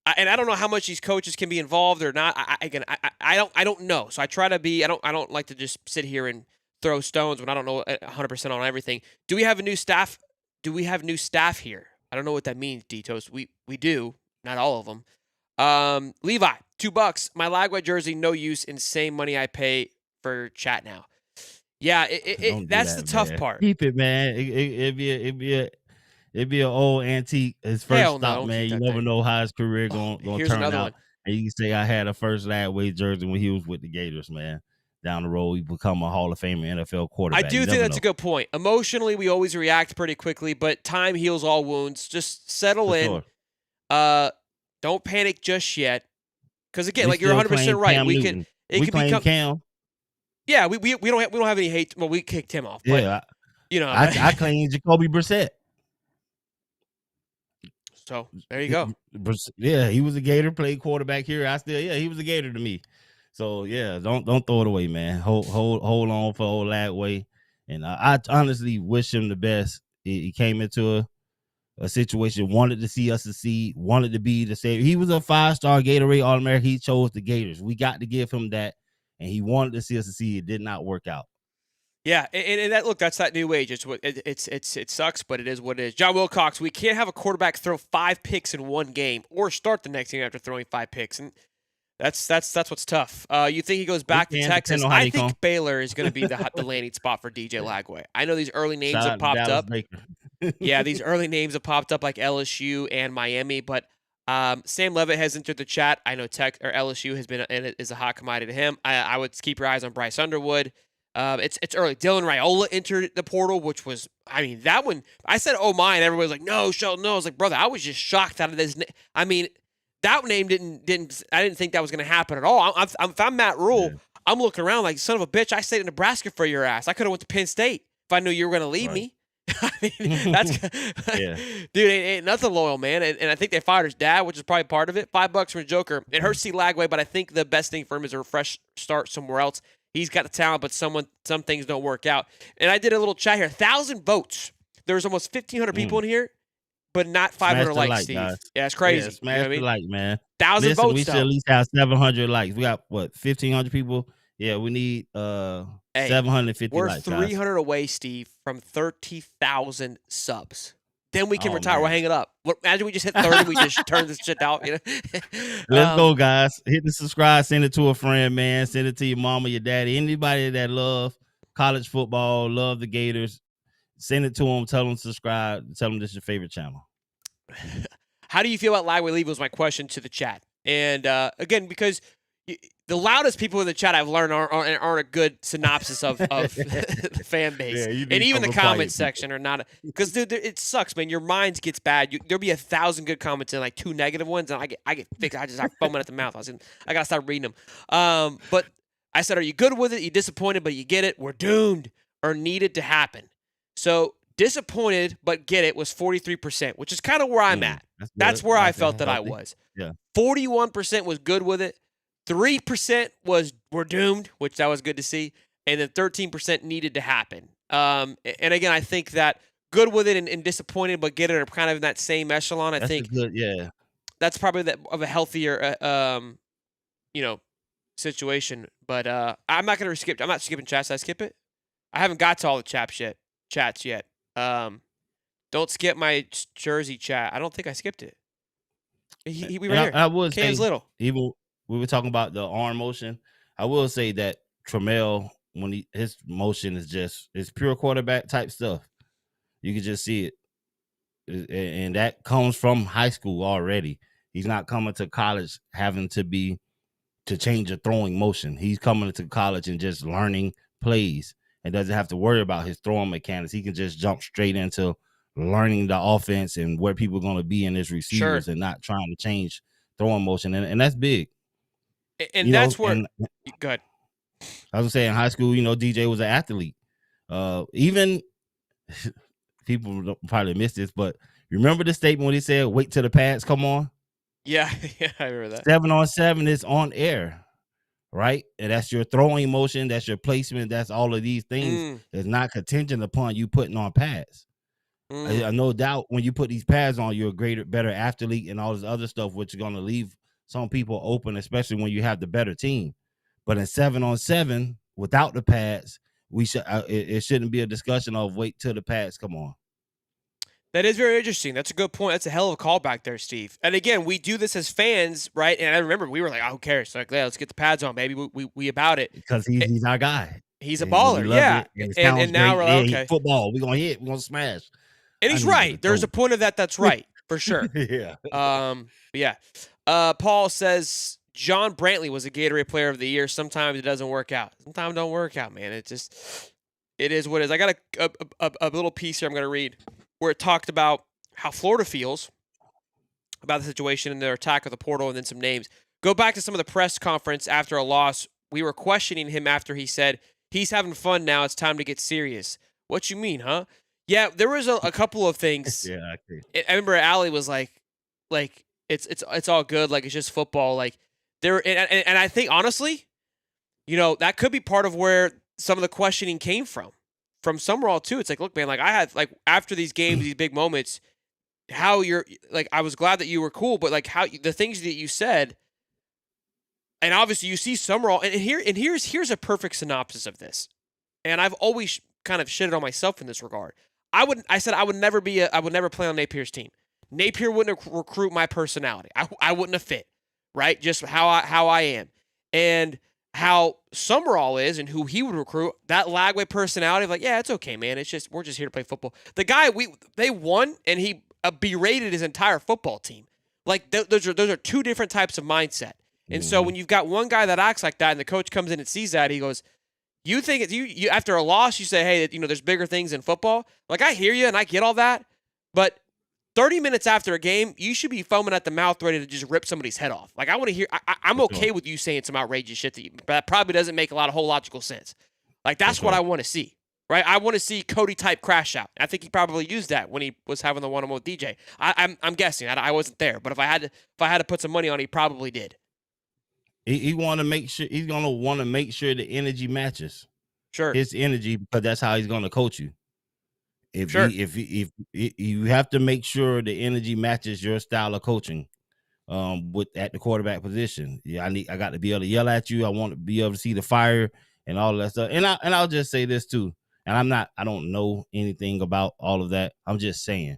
And I don't know how much these coaches can be involved or not. I don't know. So I try to be. I don't like to just sit here and throw stones when I don't know 100% on everything. Do we have a new staff? Do we have new staff here? I don't know what that means, D-Toast. We do. Not all of them. Levi, $2. My Lagway jersey, no use. Insane money I pay for chat now. Yeah, that's the tough part. Keep it, man. It'd be an old antique. His first stop, man. You never know how his career gonna turn out. One. And you can say I had a first Lagway jersey when he was with the Gators, man. Down the road, he become a Hall of Famer NFL quarterback. I do think that's a good point. Emotionally, we always react pretty quickly, but time heals all wounds. Just settle in. Sure. Don't panic just yet. Because again, like you're 100% right. Cam Newton. We can become Cam. Yeah, we don't have any hate. Well, we kicked him off. But, yeah, I claim Jacoby Brissett. So there you go. Yeah, he was a Gator, played quarterback here. He was a Gator to me. So yeah, don't throw it away, man. Hold on for old Lagway, and I honestly wish him the best. He came into a situation, wanted to see us succeed, wanted to be the savior. He was a 5-star Gatorade All-American. He chose the Gators. We got to give him that, and he wanted to see us succeed. It did not work out. Yeah, and that's that new age. It sucks, but it is what it is. John Wilcox, we can't have a quarterback throw 5 picks in one game or start the next game after throwing 5 picks, and that's what's tough. You think he goes back to Texas? I think Baylor is going to be the landing spot for DJ Lagway. I know these early names have popped up. Yeah, these early names have popped up like LSU and Miami, but Sam Levitt has entered the chat. I know LSU has been is a hot commodity to him. I would keep your eyes on Bryce Underwood. It's early. Dylan Raiola entered the portal, which was, I mean, that one, I said, oh my, and everybody was like, no, Sheldon, no. I was like, brother, I was just shocked out of this. I mean, that name I didn't think that was going to happen at all. If I'm Matt Rule, I'm looking around like, son of a bitch, I stayed in Nebraska for your ass. I could have went to Penn State if I knew you were going to leave me. I mean, that's dude, ain't nothing loyal, man. And I think they fired his dad, which is probably part of it. $5 from a Joker. It hurts to see Lagway, but I think the best thing for him is a fresh start somewhere else. He's got the talent, but some things don't work out. And I did a little chat here. 1,000 votes. There's almost 1,500 people in here, but not 500 likes, Steve. Guys. Yeah, it's crazy. Yeah, smash the like, man. 1,000 votes. We should at least have 700 likes. We got what, 1,500 people? Yeah, we need 750 we're likes. We're 300 away, Steve, from 30,000 subs. Then we can retire. Man. We'll hang it up. Imagine we just hit 30. We just turn this shit out. You know? Let's go, guys. Hit the subscribe. Send it to a friend, man. Send it to your mama, your daddy, anybody that love college football, love the Gators. Send it to them. Tell them to subscribe. Tell them this is your favorite channel. How do you feel about Lagway leave was my question to the chat. And again, because the loudest people in the chat I've learned aren't a good synopsis of the fan base. Yeah, and even the comment section are not. Because, dude, it sucks, man. Your mind gets bad. There'll be 1,000 good comments and like 2 negative ones, and I get fixed. I just start foaming at the mouth. I got to start reading them. But I said, are you good with it? You disappointed, but you get it? We're doomed or needed to happen. So disappointed, but get it was 43%, which is kind of where I'm at. That's where I felt that I was. Yeah. 41% was good with it. 3% was we're doomed, which that was good to see, and then 13% needed to happen. And again, I think that good with it and disappointed, but get it are kind of in that same echelon. That's think good, yeah, that's probably of a healthier, situation. But I'm not gonna skip. I'm not skipping chats. Did I skip it? I haven't got to all the chats yet. Don't skip my Jersey chat. I don't think I skipped it. We were here. I would say little. Even we were talking about the arm motion. I will say that Trammell, when his motion is it's pure quarterback type stuff. You can just see it, and that comes from high school already. He's not coming to college having to change a throwing motion. He's coming to college and just learning plays and doesn't have to worry about his throwing mechanics. He can just jump straight into learning the offense and where people are going to be in his receivers and not trying to change throwing motion. And that's big. And that's where go ahead. I was saying in high school, DJ was an athlete. Even people probably missed this, but remember the statement when he said, wait till the pads come on? Yeah, I remember that. 7-on-7 is on air, right? And that's your throwing motion, that's your placement, that's all of these things. It's not contingent upon you putting on pads. I no doubt when you put these pads on, you're a better athlete and all this other stuff, which is going to leave some people open, especially when you have the better team. But in 7-on-7 without the pads, it shouldn't be a discussion of wait till the pads come on. That is very interesting. That's a good point. That's a hell of a callback there, Steve. And again, we do this as fans, right? And I remember we were like, "Oh, who cares? Like, yeah, let's get the pads on, baby. We about it." Because he's our guy. He's a baller, yeah. And now we're like, okay, football. We're gonna hit. We're gonna smash. And he's right. There's a point of that. That's right for sure. Yeah. Yeah. Paul says John Brantley was a Gatorade Player of the Year. Sometimes it doesn't work out. Sometimes it don't work out, man. It is what it is. I got a little piece here I'm going to read where it talked about how Florida feels about the situation and their attack of the portal and then some names. Go back to some of the press conference after a loss. We were questioning him after he said, he's having fun now. It's time to get serious. What you mean, huh? Yeah, there was a couple of things. Yeah, I remember Allie was like it's all good. Like, it's just football. Like, and I think, honestly, that could be part of where some of the questioning came from Summerall too. It's like, look, man, like I had, like, after these games, these big moments, how you're like, I was glad that you were cool, but like how the things that you said, and obviously you see Summerall, and here's a perfect synopsis of this. And I've always kind of shitted on myself in this regard. I said I would never play on Napier's team. Napier wouldn't recruit my personality. I wouldn't have fit, right? Just how I am. And how Summerall is and who he would recruit, that Lagway personality of like, yeah, it's okay, man. It's just, we're just here to play football. The guy, they won, and he berated his entire football team. Like, those are two different types of mindset. And so when you've got one guy that acts like that and the coach comes in and sees that, he goes, You think you after a loss, you say, hey, there's bigger things in football. Like, I hear you and I get all that, but 30 minutes after a game, you should be foaming at the mouth, ready to just rip somebody's head off. Like, I want to hear. I'm okay with you saying some outrageous shit that probably doesn't make a lot of whole logical sense. Like, that's what I want to see, right? I want to see Cody type crash out. I think he probably used that when he was having the one-on-one with DJ. I'm guessing. I wasn't there, but if I had to put some money on it, he probably did. He want to make sure he's gonna want to make sure the energy matches. Sure, his energy, because that's how he's gonna coach you. If you have to make sure the energy matches your style of coaching, at the quarterback position. Yeah, I got to be able to yell at you. I want to be able to see the fire and all of that stuff. And I'll just say this too. And I don't know anything about all of that. I'm just saying,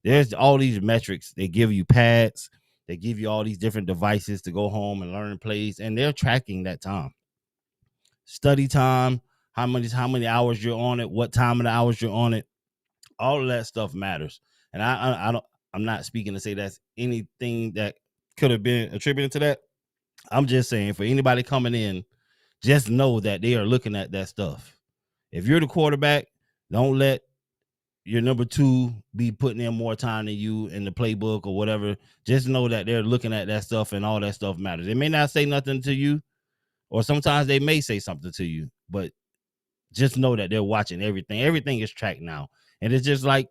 there's all these metrics. They give you pads. They give you all these different devices to go home and learn plays, and they're tracking that time, study time, how many hours you're on it, what time of the hours you're on it. All of that stuff matters. And I'm not speaking to say that's anything that could have been attributed to that. I'm just saying, for anybody coming in, just know that they are looking at that stuff. If you're the quarterback, don't let your number 2 be putting in more time than you in the playbook or whatever. Just know that they're looking at that stuff, and all that stuff matters. They may not say nothing to you, or sometimes they may say something to you, but just know that they're watching everything. Everything is tracked now. And it's just like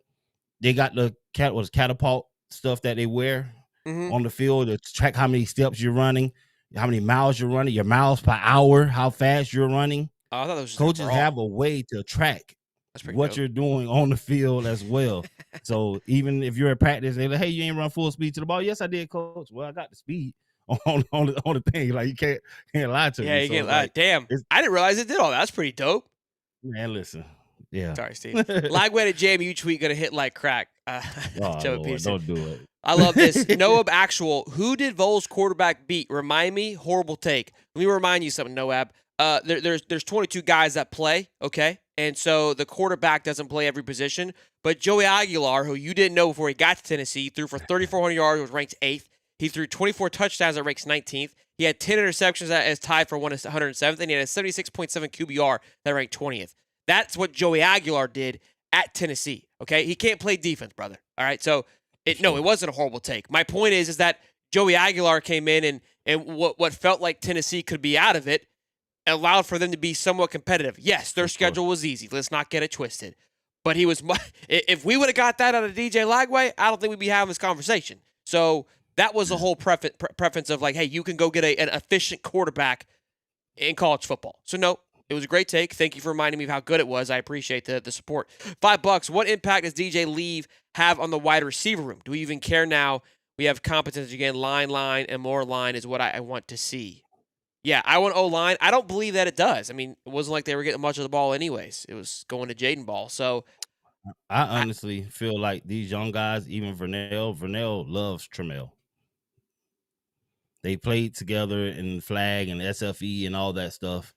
they got the catapult stuff that they wear on the field to track how many steps you're running, how many miles you're running, your miles per hour, how fast you're running. Oh, I thought those coaches have a way to track what dope. You're doing on the field as well. So even if you're at practice, they're like, hey, you ain't run full speed to the ball. Yes, I did, coach. Well, I got the speed on the thing. Like, you can't lie to me. Yeah, you can't lie. Damn. I didn't realize it did all that. That's pretty dope. Man, listen. Yeah. Sorry, Steve. Lagway to JMU tweet gonna hit like crack. Lord, don't do it. I love this. Noab Actual. Who did Vols quarterback beat? Remind me. Horrible take. Let me remind you something, Noab. There's 22 guys that play, okay? And so the quarterback doesn't play every position. But Joey Aguilar, who you didn't know before he got to Tennessee, threw for 3,400 yards, was ranked 8th. He threw 24 touchdowns that ranks 19th. He had 10 interceptions that is tied for 107th, and he had a 76.7 QBR that ranked 20th. That's what Joey Aguilar did at Tennessee, okay? He can't play defense, brother, all right? So, it wasn't a horrible take. My point is that Joey Aguilar came in and what felt like Tennessee could be out of it allowed for them to be somewhat competitive. Yes, their schedule was easy. Let's not get it twisted. But if we would have got that out of DJ Lagway, I don't think we'd be having this conversation. So that was the whole preference of like, hey, you can go get an efficient quarterback in college football. So no, it was a great take. Thank you for reminding me of how good it was. I appreciate the support. $5. What impact does DJ Leave have on the wide receiver room? Do we even care now? We have competence again. Line, and more line is what I want to see. Yeah, I want O-line. I don't believe that it does. I mean, it wasn't like they were getting much of the ball anyways. It was going to Jaden Ball. So I honestly feel like these young guys, even Vernell loves Trammell. They played together in flag and SFE and all that stuff.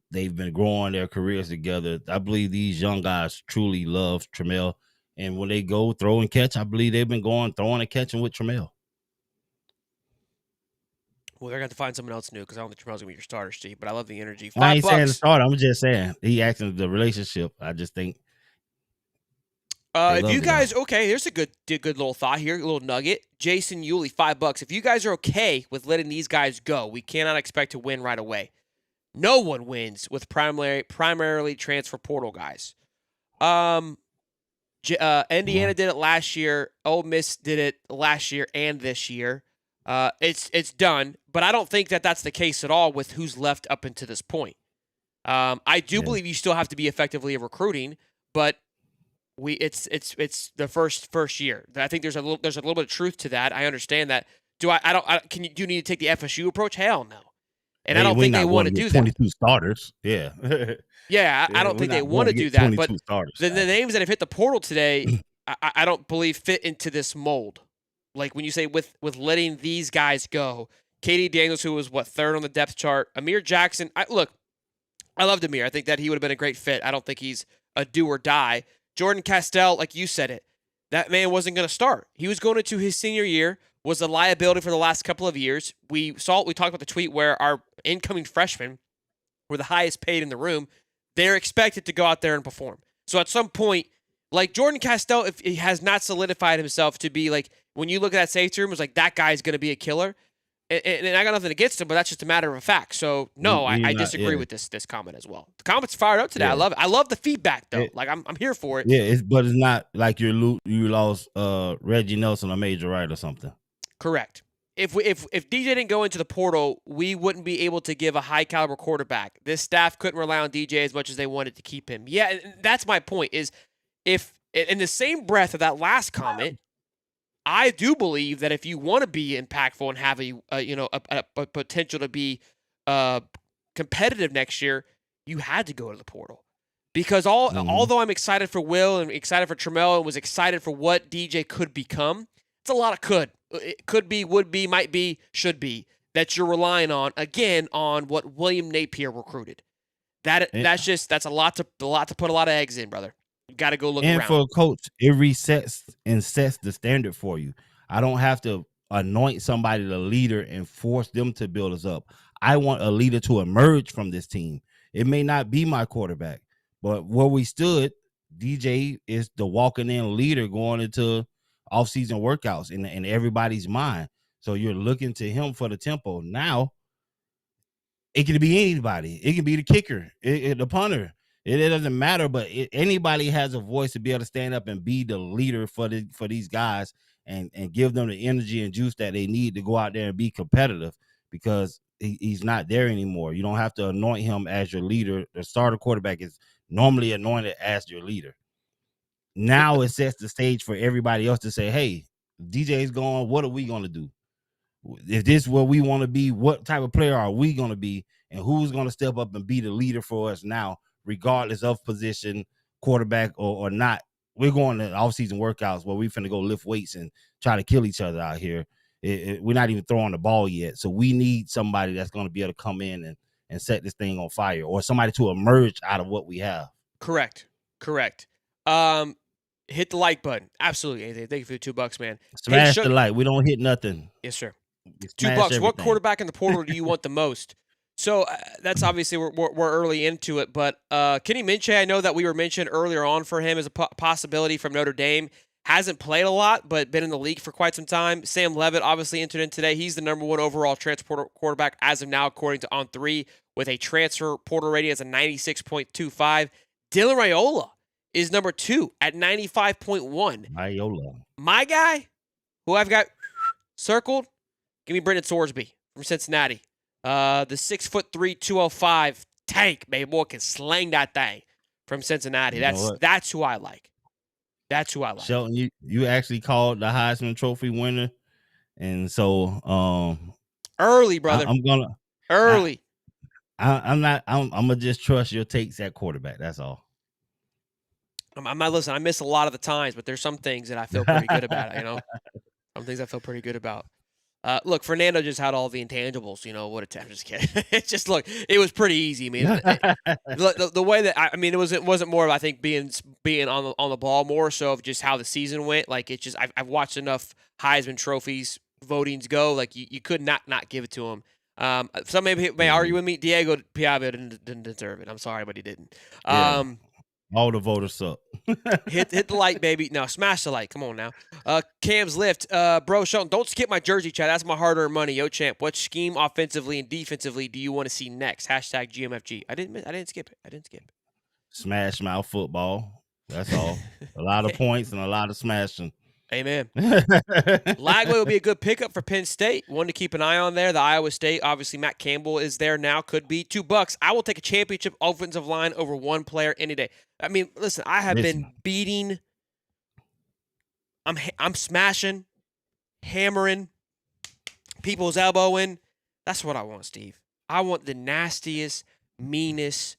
They've been growing their careers together. I believe these young guys truly love Trammell. And when they go throw and catch, I believe they've been going throwing and catching with Trammell. Well, they're going to have to find someone else new because I don't think Trammell's going to be your starter, Steve, but I love the energy. I ain't saying the starter. I'm just saying he asking the relationship. I just think. If you guys, okay, here's a good little thought here, a little nugget. Jason Yulee, $5. If you guys are okay with letting these guys go, we cannot expect to win right away. No one wins with primarily transfer portal guys. Indiana did it last year. Ole Miss did it last year and this year. It's done, but I don't think that that's the case at all with who's left up until this point. I do believe you still have to be effectively recruiting, but it's the first year. I think there's a little bit of truth to that. I understand that. Do you need to take the FSU approach? Hell no. And I don't think they want to do that. 22 starters. Yeah. Yeah, I don't think they want to do that. But the names that have hit the portal today, I don't believe fit into this mold. Like when you say with letting these guys go, Katie Daniels, who was third on the depth chart, Amir Jackson. I loved Amir. I think that he would have been a great fit. I don't think he's a do or die. Jordan Castell, like you said it, that man wasn't going to start. He was going into his senior year, was a liability for the last couple of years. We talked about the tweet where our incoming freshman were the highest paid in the room, they're expected to go out there and perform. So at some point, like Jordan Castell, if he has not solidified himself to be like, when you look at that safety room, it's like that guy's going to be a killer. And I got nothing against him, but that's just a matter of fact. So no, I disagree with this comment as well. The comments fired up today. Yeah. I love it. I love the feedback though. I'm here for it. Yeah, but it's not like you lost Reggie Nelson or Major Wright or something. Correct. If DJ didn't go into the portal, we wouldn't be able to give a high caliber quarterback. This staff couldn't rely on DJ as much as they wanted to keep him. Yeah, and that's my point. Is if in the same breath of that last comment, I do believe that if you want to be impactful and have a potential to be competitive next year, you had to go to the portal. Because although I'm excited for Will and excited for Trammell and was excited for what DJ could become, it's a lot of could. It could be, would be, might be, should be that you're relying on, again, on what William Napier recruited. That's a lot to put a lot of eggs in, brother. You got to go look around. And for a coach, it resets and sets the standard for you. I don't have to anoint somebody the leader and force them to build us up. I want a leader to emerge from this team. It may not be my quarterback, but where we stood, DJ is the walking in leader going into off-season workouts in everybody's mind. So you're looking to him for the tempo. Now, it can be anybody. It can be the kicker, the punter. It doesn't matter, but anybody has a voice to be able to stand up and be the leader for these guys and give them the energy and juice that they need to go out there and be competitive, because he's not there anymore. You don't have to anoint him as your leader. The starter quarterback is normally anointed as your leader. Now it sets the stage for everybody else to say, hey, DJ's gone. What are we going to do? If this is what we want to be, what type of player are we going to be? And who's going to step up and be the leader for us now, regardless of position, quarterback or not? We're going to off-season workouts where we're finna go lift weights and try to kill each other out here. We're not even throwing the ball yet. So we need somebody that's going to be able to come in and set this thing on fire, or somebody to emerge out of what we have. Correct. Hit the like button. Absolutely. Thank you for the $2, man. Smash the like. We don't hit nothing. Yes, sir. $2. Everything. What quarterback in the portal do you want the most? So that's obviously we're early into it, but Kenny Minchey, I know that we were mentioned earlier on for him as a possibility from Notre Dame. Hasn't played a lot, but been in the league for quite some time. Sam Levitt obviously entered in today. He's the number 1 overall transfer quarterback as of now, according to On3, with a transfer portal rating as a 96.25. Dylan Raiola is number 2 at 95.1. Raiola. My guy, who I've got circled, give me Brendan Sorsby from Cincinnati. The 6'3", 205 tank, baby boy, can slang that thing from Cincinnati. That's who I like. That's who I like. Shelton, you actually called the Heisman Trophy winner, and so early, brother. I'm gonna early. I'm gonna just trust your takes at quarterback. That's all. I'm not listening. I miss a lot of the times, but there's some things that I feel pretty good about. Some things I feel pretty good about. Look, Fernando just had all the intangibles. I'm just kidding. It's just, look, it was pretty easy. I mean, the way that it wasn't more of, I think, being on the ball, more so of just how the season went. Like, it's just I've watched enough Heisman trophies votings go. Like, you could not give it to him. Some may argue with me. Diego Piave didn't deserve it. I'm sorry, but he didn't. Yeah. All the voters suck. hit the like, baby. No, smash the like. Come on now. Cam's lift. Bro, Shelton, don't skip my jersey chat. That's my hard-earned money. Yo, champ, what scheme offensively and defensively do you want to see next? Hashtag GMFG. I didn't skip it. Smash mouth football. That's all. A lot of points and a lot of smashing. Amen. Lagway will be a good pickup for Penn State. One to keep an eye on there. The Iowa State, obviously Matt Campbell is there now. Could be $2. I will take a championship offensive line over one player any day. I mean, listen, I have been beating. I'm smashing, hammering, people's elbowing. That's what I want, Steve. I want the nastiest, meanest,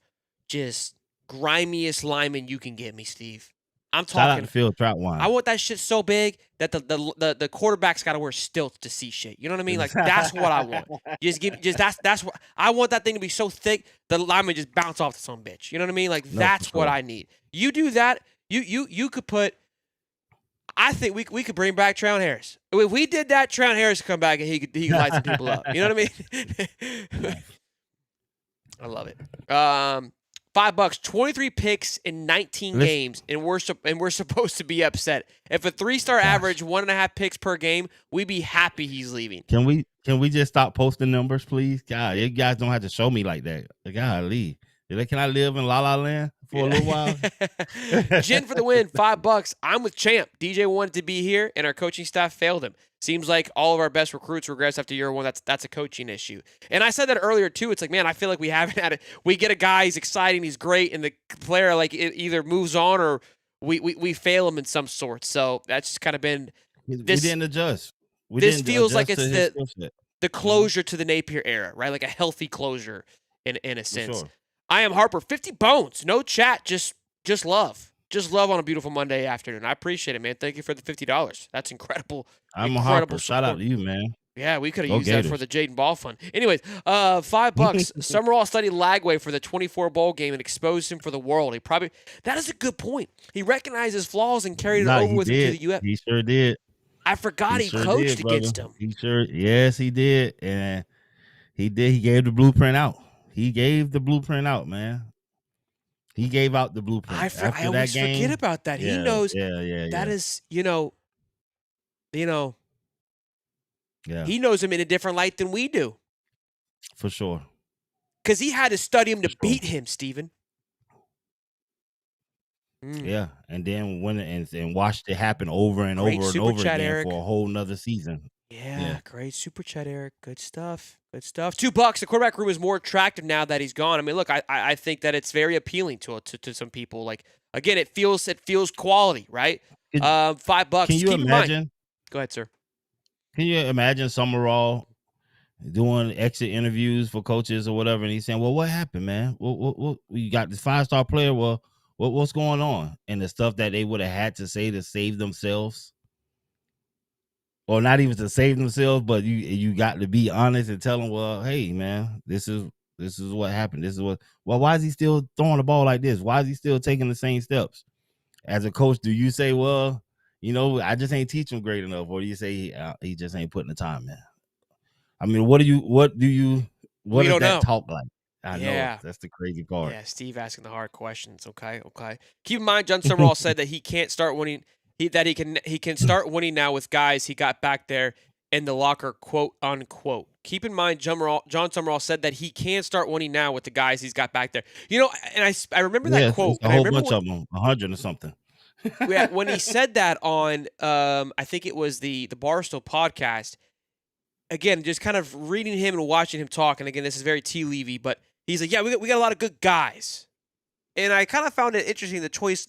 just grimiest lineman you can get me, Steve. I'm talking Phil Troutwine. I want that shit so big that the quarterback's got to wear stilts to see shit. You know what I mean? Like, that's what I want. That's what I want. That thing to be so thick the lineman just bounce off to some bitch. You know what I mean? Like, that's what I need. You do that, you could put. I think we could bring back Trayon Harris. If we did that, Trayon Harris could come back and he could light some people up. You know what I mean? I love it. $5, 23 picks in 19 games, and we're supposed to be upset. If a 3-star average 1.5 picks per game, we'd be happy he's leaving. Can we just stop posting numbers, please? God, you guys don't have to show me like that. Golly. Can I live in La La Land for a little while? Jen for the win, $5. I'm with Champ. DJ wanted to be here, and our coaching staff failed him. Seems like all of our best recruits regress after year one. That's a coaching issue. And I said that earlier too. It's like, man, I feel like we haven't had it. We get a guy, he's exciting, he's great, and the player like it either moves on or we fail him in some sort. So that's just kind of been this. We didn't adjust. This feels like it's the closure to the Napier era, right? Like a healthy closure in a sense. Sure. I am Harper, 50 bones, no chat, just love. Just love on a beautiful Monday afternoon. I appreciate it, man. Thank you for the $50. That's incredible. I'm a Harper. Shout out to you, man. Yeah, we could have used Gators. That for the Jaden Ball fund. Anyways, $5. Summerall studied Lagway for the 24 bowl game and exposed him for the world. That is a good point. He recognized his flaws and carried it over with him to the UF. He sure did. I forgot he coached against him. Yes, he did. And he did. He gave the blueprint out. Man. He gave out the blueprint. I always forget about that. Yeah, he knows that is, he knows him in a different light than we do. For sure. Because he had to study him to beat him, Steven. Yeah, and then went and watched it happen over and over and over again for a whole nother season. Yeah, great super chat, Eric. Good stuff. $2. The quarterback room is more attractive now that he's gone. I mean, look, I think that it's very appealing to some people. Like, again, it feels quality, right? $5. Can you imagine? Go ahead, sir. Can you imagine Summerall doing exit interviews for coaches or whatever, and he's saying, "Well, what happened, man? What you got this 5-star player? Well, what's going on?" And the stuff that they would have had to say to save themselves. Or not even to save themselves, but you got to be honest and tell them, well, hey, man, this is what happened. Why is he still throwing the ball like this? Why is he still taking the same steps? As a coach, do you say, well, I just ain't teach him great enough? Or do you say he just ain't putting the time in? I mean, what does that talk like? I know that's the crazy part. Yeah, Steve asking the hard questions. Okay. Keep in mind, John Summerall said that he can't start winning. He can start winning now with guys he got back there in the locker, quote unquote. Keep in mind, John Summerall said that he can start winning now with the guys he's got back there. And I remember that quote. A whole bunch of them, 100 or something. Yeah, when he said that on, I think it was the Barstool podcast. Again, just kind of reading him and watching him talk. And again, this is very tea leavy, but he's like, yeah, we got a lot of good guys. And I kind of found it interesting the choice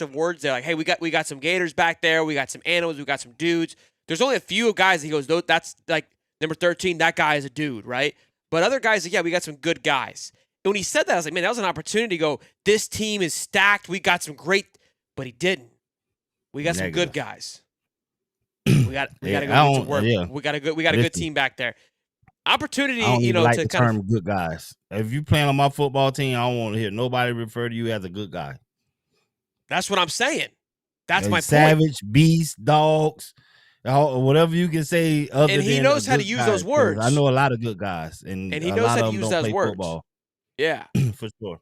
of words there. Like, hey, we got some Gators back there, we got some animals, we got some dudes. There's only a few guys. He goes, that's like number 13. That guy is a dude, right? But other guys, like, yeah, we got some good guys. And when he said that, I was like, man, that was an opportunity to go. This team is stacked. We got some great, but he didn't. We got some good guys. We got to go get to work. Yeah. We got a good team back there. Opportunity, to term good guys. If you playing on my football team, I don't want to hear nobody refer to you as a good guy. That's what I'm saying. That's my savage, beast, dogs, whatever you can say. And he knows how to use those words. I know a lot of good guys, and he knows how to use those words. Football. Yeah, for sure.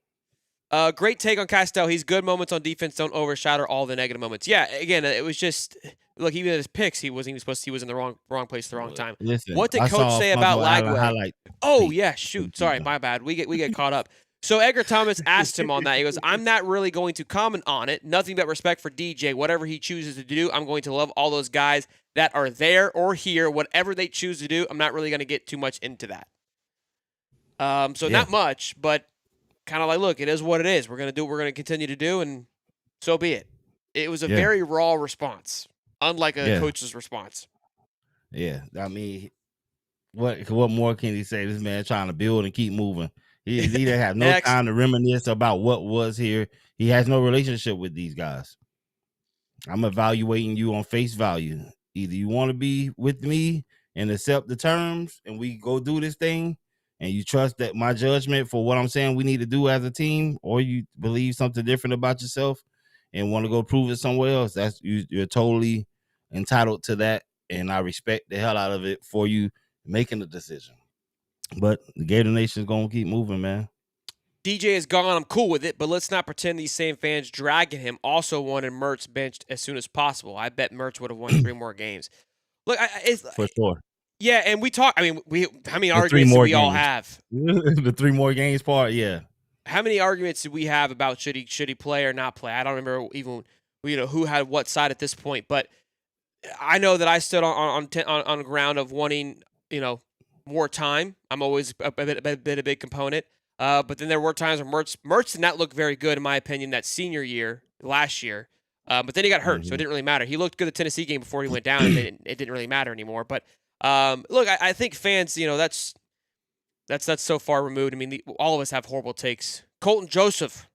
Great take on Castell. He's good moments on defense. Don't overshadow all the negative moments. Yeah, again, it was just. Look, even at his picks, he wasn't even supposed to. He was in the wrong place at the wrong time. Listen, what did Coach say about Lagway? Oh yeah, shoot. Sorry, my bad. We get caught up. So Edgar Thomas asked him on that. He goes, "I'm not really going to comment on it. Nothing but respect for DJ. Whatever he chooses to do, I'm going to love all those guys that are there or here. Whatever they choose to do, I'm not really going to get too much into that. Not much, but kind of like, look, it is what it is. We're going to do what we're going to continue to do, and so be it. It was a very raw response. Unlike a coach's response. Yeah, I mean, what more can he say? This man trying to build and keep moving. He didn't have no time to reminisce about what was here. He has no relationship with these guys. I'm evaluating you on face value. Either you want to be with me and accept the terms, and we go do this thing, and you trust that my judgment for what I'm saying we need to do as a team, or you believe something different about yourself and want to go prove it somewhere else. That's you're totally entitled to that, and I respect the hell out of it for you making the decision. But the Gator Nation is gonna keep moving, man. DJ is gone. I'm cool with it, but let's not pretend these same fans dragging him also wanted Mertz benched as soon as possible. I bet Mertz would have won 3 more games. Look, it's for sure. Yeah, and we talk. I mean, how many The 3 arguments do more we all games. have? The 3 more games part, yeah. How many arguments did we have about should he play or not play? I don't remember even who had what side at this point, but I know that I stood on the ground of wanting more time. I'm always a big component. But then there were times where Mertz did not look very good, in my opinion, that senior year, last year. But then he got hurt, so it didn't really matter. He looked good at the Tennessee game before he went down, and it didn't really matter anymore. But look, I think fans, that's so far removed. I mean, all of us have horrible takes. Colton Joseph,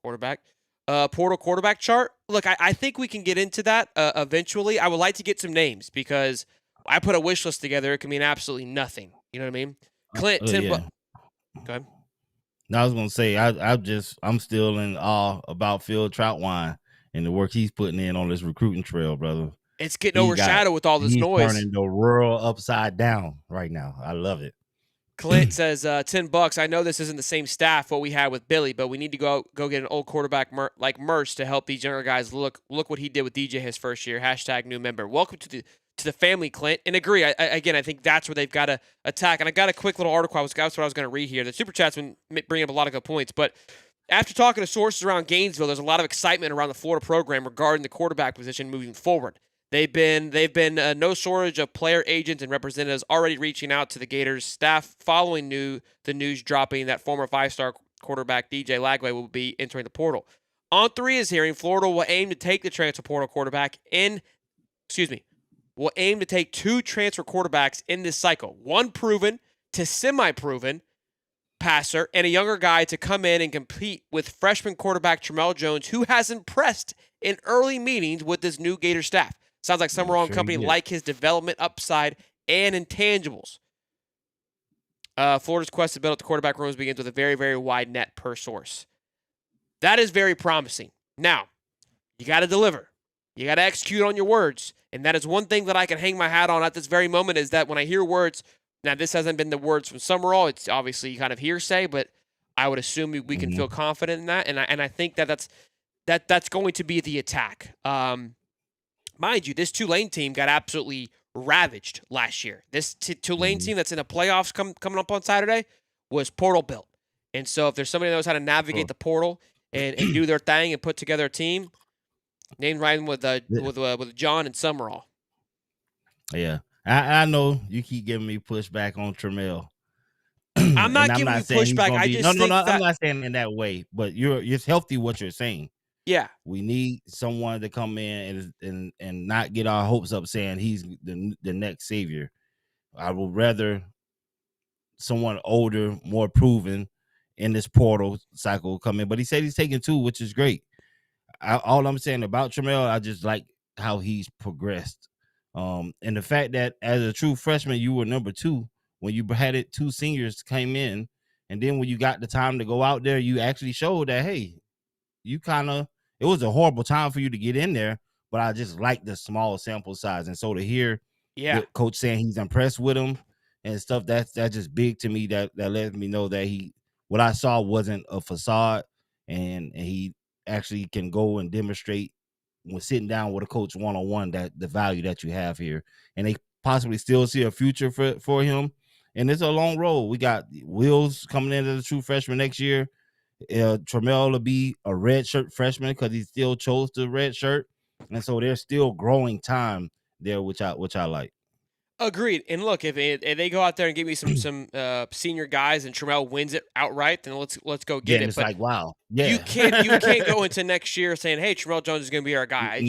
quarterback. Portal quarterback chart. Look, I think we can get into that eventually. I would like to get some names because I put a wish list together. It can mean absolutely nothing. You know what I mean? Clint, Tim, yeah. Go ahead. No, I was gonna say I'm still in awe about Phil Troutwine and the work he's putting in on this recruiting trail, brother. It's getting overshadowed with all this he's noise. Turning the world upside down right now. I love it. Clint says $10. I know this isn't the same staff what we had with Billy, but we need to go get an old quarterback like Mertz to help these younger guys. Look what he did with DJ his first year. # new member. Welcome to the family, Clint. And agree. I think that's where they've got to attack. And I got a quick little article. That's what I was going to read here. The super chat's been bringing up a lot of good points, but after talking to sources around Gainesville, there's a lot of excitement around the Florida program regarding the quarterback position moving forward. They've been no shortage of player agents and representatives already reaching out to the Gators staff following the news dropping that former 5-star quarterback DJ Lagway will be entering the portal. On 3 is hearing Florida will aim to take the transfer portal quarterback will aim to take 2 transfer quarterbacks in this cycle. 1 proven to semi-proven passer and a younger guy to come in and compete with freshman quarterback Tramel Jones, who has impressed in early meetings with this new Gator staff. Sounds like some wrong company like his development upside and intangibles. Florida's quest to build up the quarterback rooms begins with a very, very wide net per source. That is very promising. Now, you got to deliver. You got to execute on your words. And that is one thing that I can hang my hat on at this very moment is that when I hear words, now this hasn't been the words from Summerall. It's obviously kind of hearsay, but I would assume we can feel confident in that. And I think that's going to be the attack. Mind you, this Tulane team got absolutely ravaged last year. This Tulane team that's in the playoffs coming up on Saturday was portal built. And so if there's somebody that knows how to navigate the portal and do their thing and put together a team, named right with John and Summerall. Yeah. I know you keep giving me pushback on Tramel. I'm not giving you pushback. I'm not saying in that way, but it's healthy what you're saying. Yeah, we need someone to come in and not get our hopes up saying he's the next savior. I would rather someone older, more proven in this portal cycle come in. But he said he's taking 2, which is great. All I'm saying about Tramel, I just like how he's progressed. And the fact that as a true freshman, you were number 2 when you had it 2 seniors came in, and then when you got the time to go out there, you actually showed that hey, it was a horrible time for you to get in there, but I just like the small sample size. And so to hear the coach saying he's impressed with him and stuff, that's just big to me. That lets me know that what I saw wasn't a facade, and he actually can go and demonstrate when sitting down with a coach one-on-one that the value that you have here. And they possibly still see a future for him. And it's a long road. We got Wills coming in as a true freshman next year. Tramel will be a red shirt freshman because he still chose the red shirt, and so there's still growing time there, which I like. Agreed. And look, if they go out there and give me some senior guys and Tramel wins it outright, then let's go get it. It's but like wow, you can't go into next year saying, hey, Tramel Jones is going to be our guy.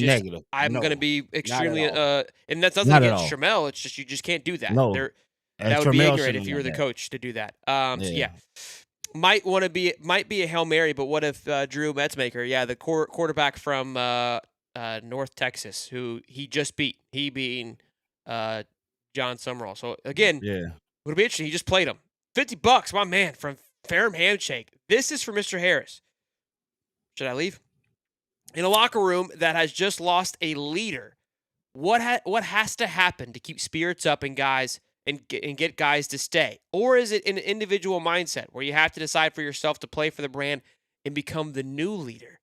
I'm going to be extremely and that's nothing against Tramel. It's just you just can't do that. No, that would be ignorant if you were the coach to do that. Yeah. Might be a Hail Mary, but what if Drew Metzmaker, the quarterback from North Texas, who he just beat, he being John Summerall. So again, would be interesting. He just played him. $50, my man, from Ferrum Handshake. This is for Mr. Harris. Should I leave? In a locker room that has just lost a leader, what has to happen to keep spirits up and guys and get guys to stay? Or is it an individual mindset where you have to decide for yourself to play for the brand and become the new leader?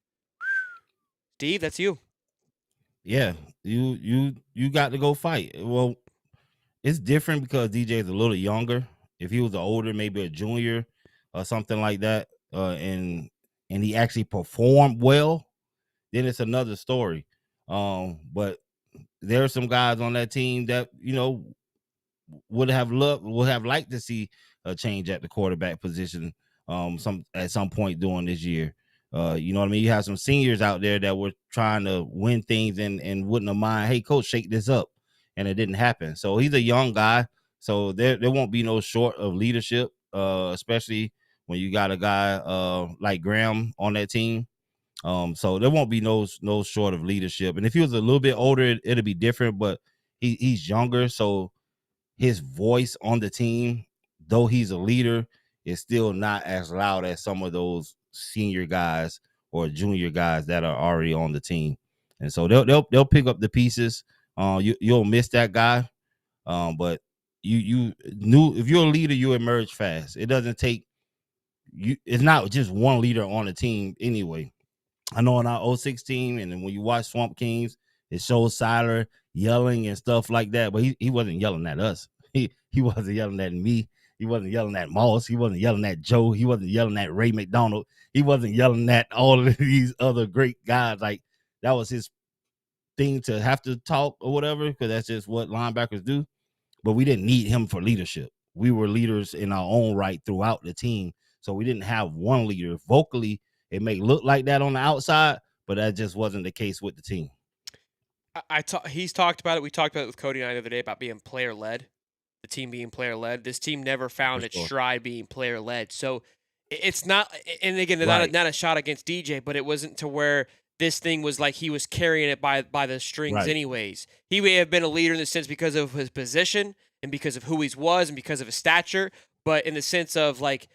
Steve, that's you. Yeah, you got to go fight. Well, it's different because DJ is a little younger. If he was older, maybe a junior or something like that, and he actually performed well, then it's another story. But there are some guys on that team that would have liked to see a change at the quarterback position at some point during this year. You know what I mean? You have some seniors out there that were trying to win things and wouldn't have mind, hey, coach, shake this up. And it didn't happen. So he's a young guy. So there won't be no short of leadership, especially when you got a guy like Graham on that team. So there won't be no short of leadership. And if he was a little bit older, it'll be different, but he's younger. So his voice on the team, though he's a leader, is still not as loud as some of those senior guys or junior guys that are already on the team. And so they'll pick up the pieces. You'll miss that guy. But you knew if you're a leader, you emerge fast. It doesn't take you. It's not just one leader on the team anyway. I know on our 06 team, and then when you watch Swamp Kings, it shows Siler yelling and stuff like that, but he wasn't yelling at us. He wasn't yelling at me. He wasn't yelling at Moss. He wasn't yelling at Joe. He wasn't yelling at Ray McDonald. He wasn't yelling at all of these other great guys. Like, that was his thing to have to talk or whatever, because that's just what linebackers do. But we didn't need him for leadership. We were leaders in our own right throughout the team. So we didn't have one leader. Vocally, it may look like that on the outside, but that just wasn't the case with the team. He's talked about it. We talked about it with Cody and I the other day about being player-led, the team being player-led. This team never found its stride being player-led. So it's not – and again, Right. not a shot against DJ, but it wasn't to where this thing was like he was carrying it by the strings Right. anyways. He may have been a leader in the sense because of his position and because of who he was and because of his stature, but in the sense of like,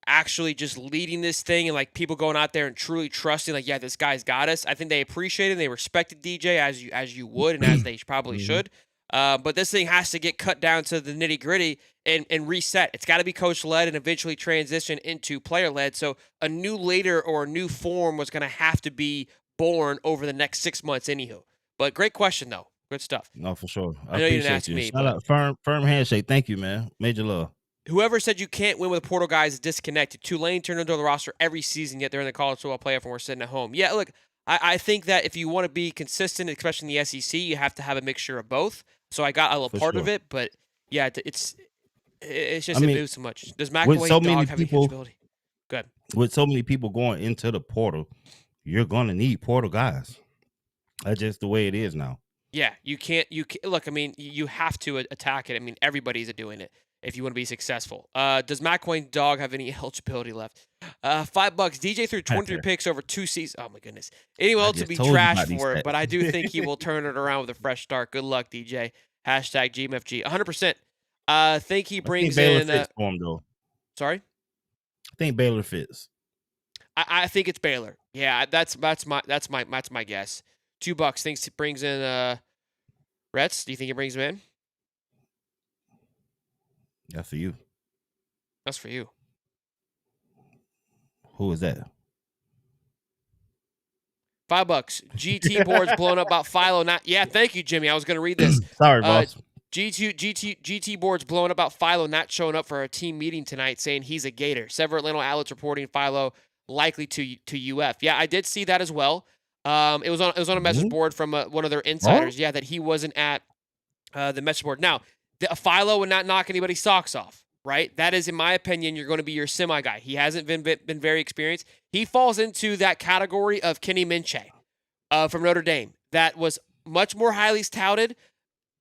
actually just leading this thing and like people going out there and truly trusting, like, yeah, this guy's got us. I think they appreciated and they respected DJ as you would and as they probably should. But this thing has to get cut down to the nitty gritty and reset. It's got to be coach led and eventually transition into player led. So a new leader or a new form was going to have to be born over the next 6 months, anywho. But great question though. Good stuff. No, for sure. I know you didn't ask me. Shout out, firm handshake. Thank you, man. Major love. Whoever said you can't win with portal guys is disconnected. Tulane turned into the roster every season, yet they're in the college football playoff and we're sitting at home. Yeah, look, I think that if you want to be consistent, especially in the SEC, you have to have a mixture of both. So I got a little part of it, but yeah, it's just it moves so much. Does McAvoy so have a huge ability? Good. With so many people going into the portal, you're going to need portal guys. That's just the way it is now. Yeah, you can't look, I mean, you have to attack it. I mean, everybody's doing it if you want to be successful. Does McElwain Dog have any eligibility left? $5. DJ threw 23 picks over 2 seasons. Oh my goodness. Anyone else to be trashed for it, but I do think he will turn it around with a fresh start. Good luck, DJ. Hashtag GMFG. 100%. Think he brings in. Fits for him, though. Sorry? I think Baylor fits. I think it's Baylor. Yeah, that's my guess. $2 thinks he brings in Retz. Do you think he brings him in? That's for you. That's for you. Who is that? $5. GT boards blown up about Philo. Yeah, thank you, Jimmy. I was going to read this. Sorry, boss. GT boards blowing up about Philo not showing up for a team meeting tonight, saying he's a Gator. Several Atlanta outlets reporting Philo likely to UF. Yeah, I did see that as well. It was on a message board from one of their insiders. Yeah, that he wasn't at the message board. Now, Philo would not knock anybody's socks off, right? That is, in my opinion, you're going to be your semi guy. He hasn't been very experienced. He falls into that category of Kenny Minchey from Notre Dame. That was much more highly touted,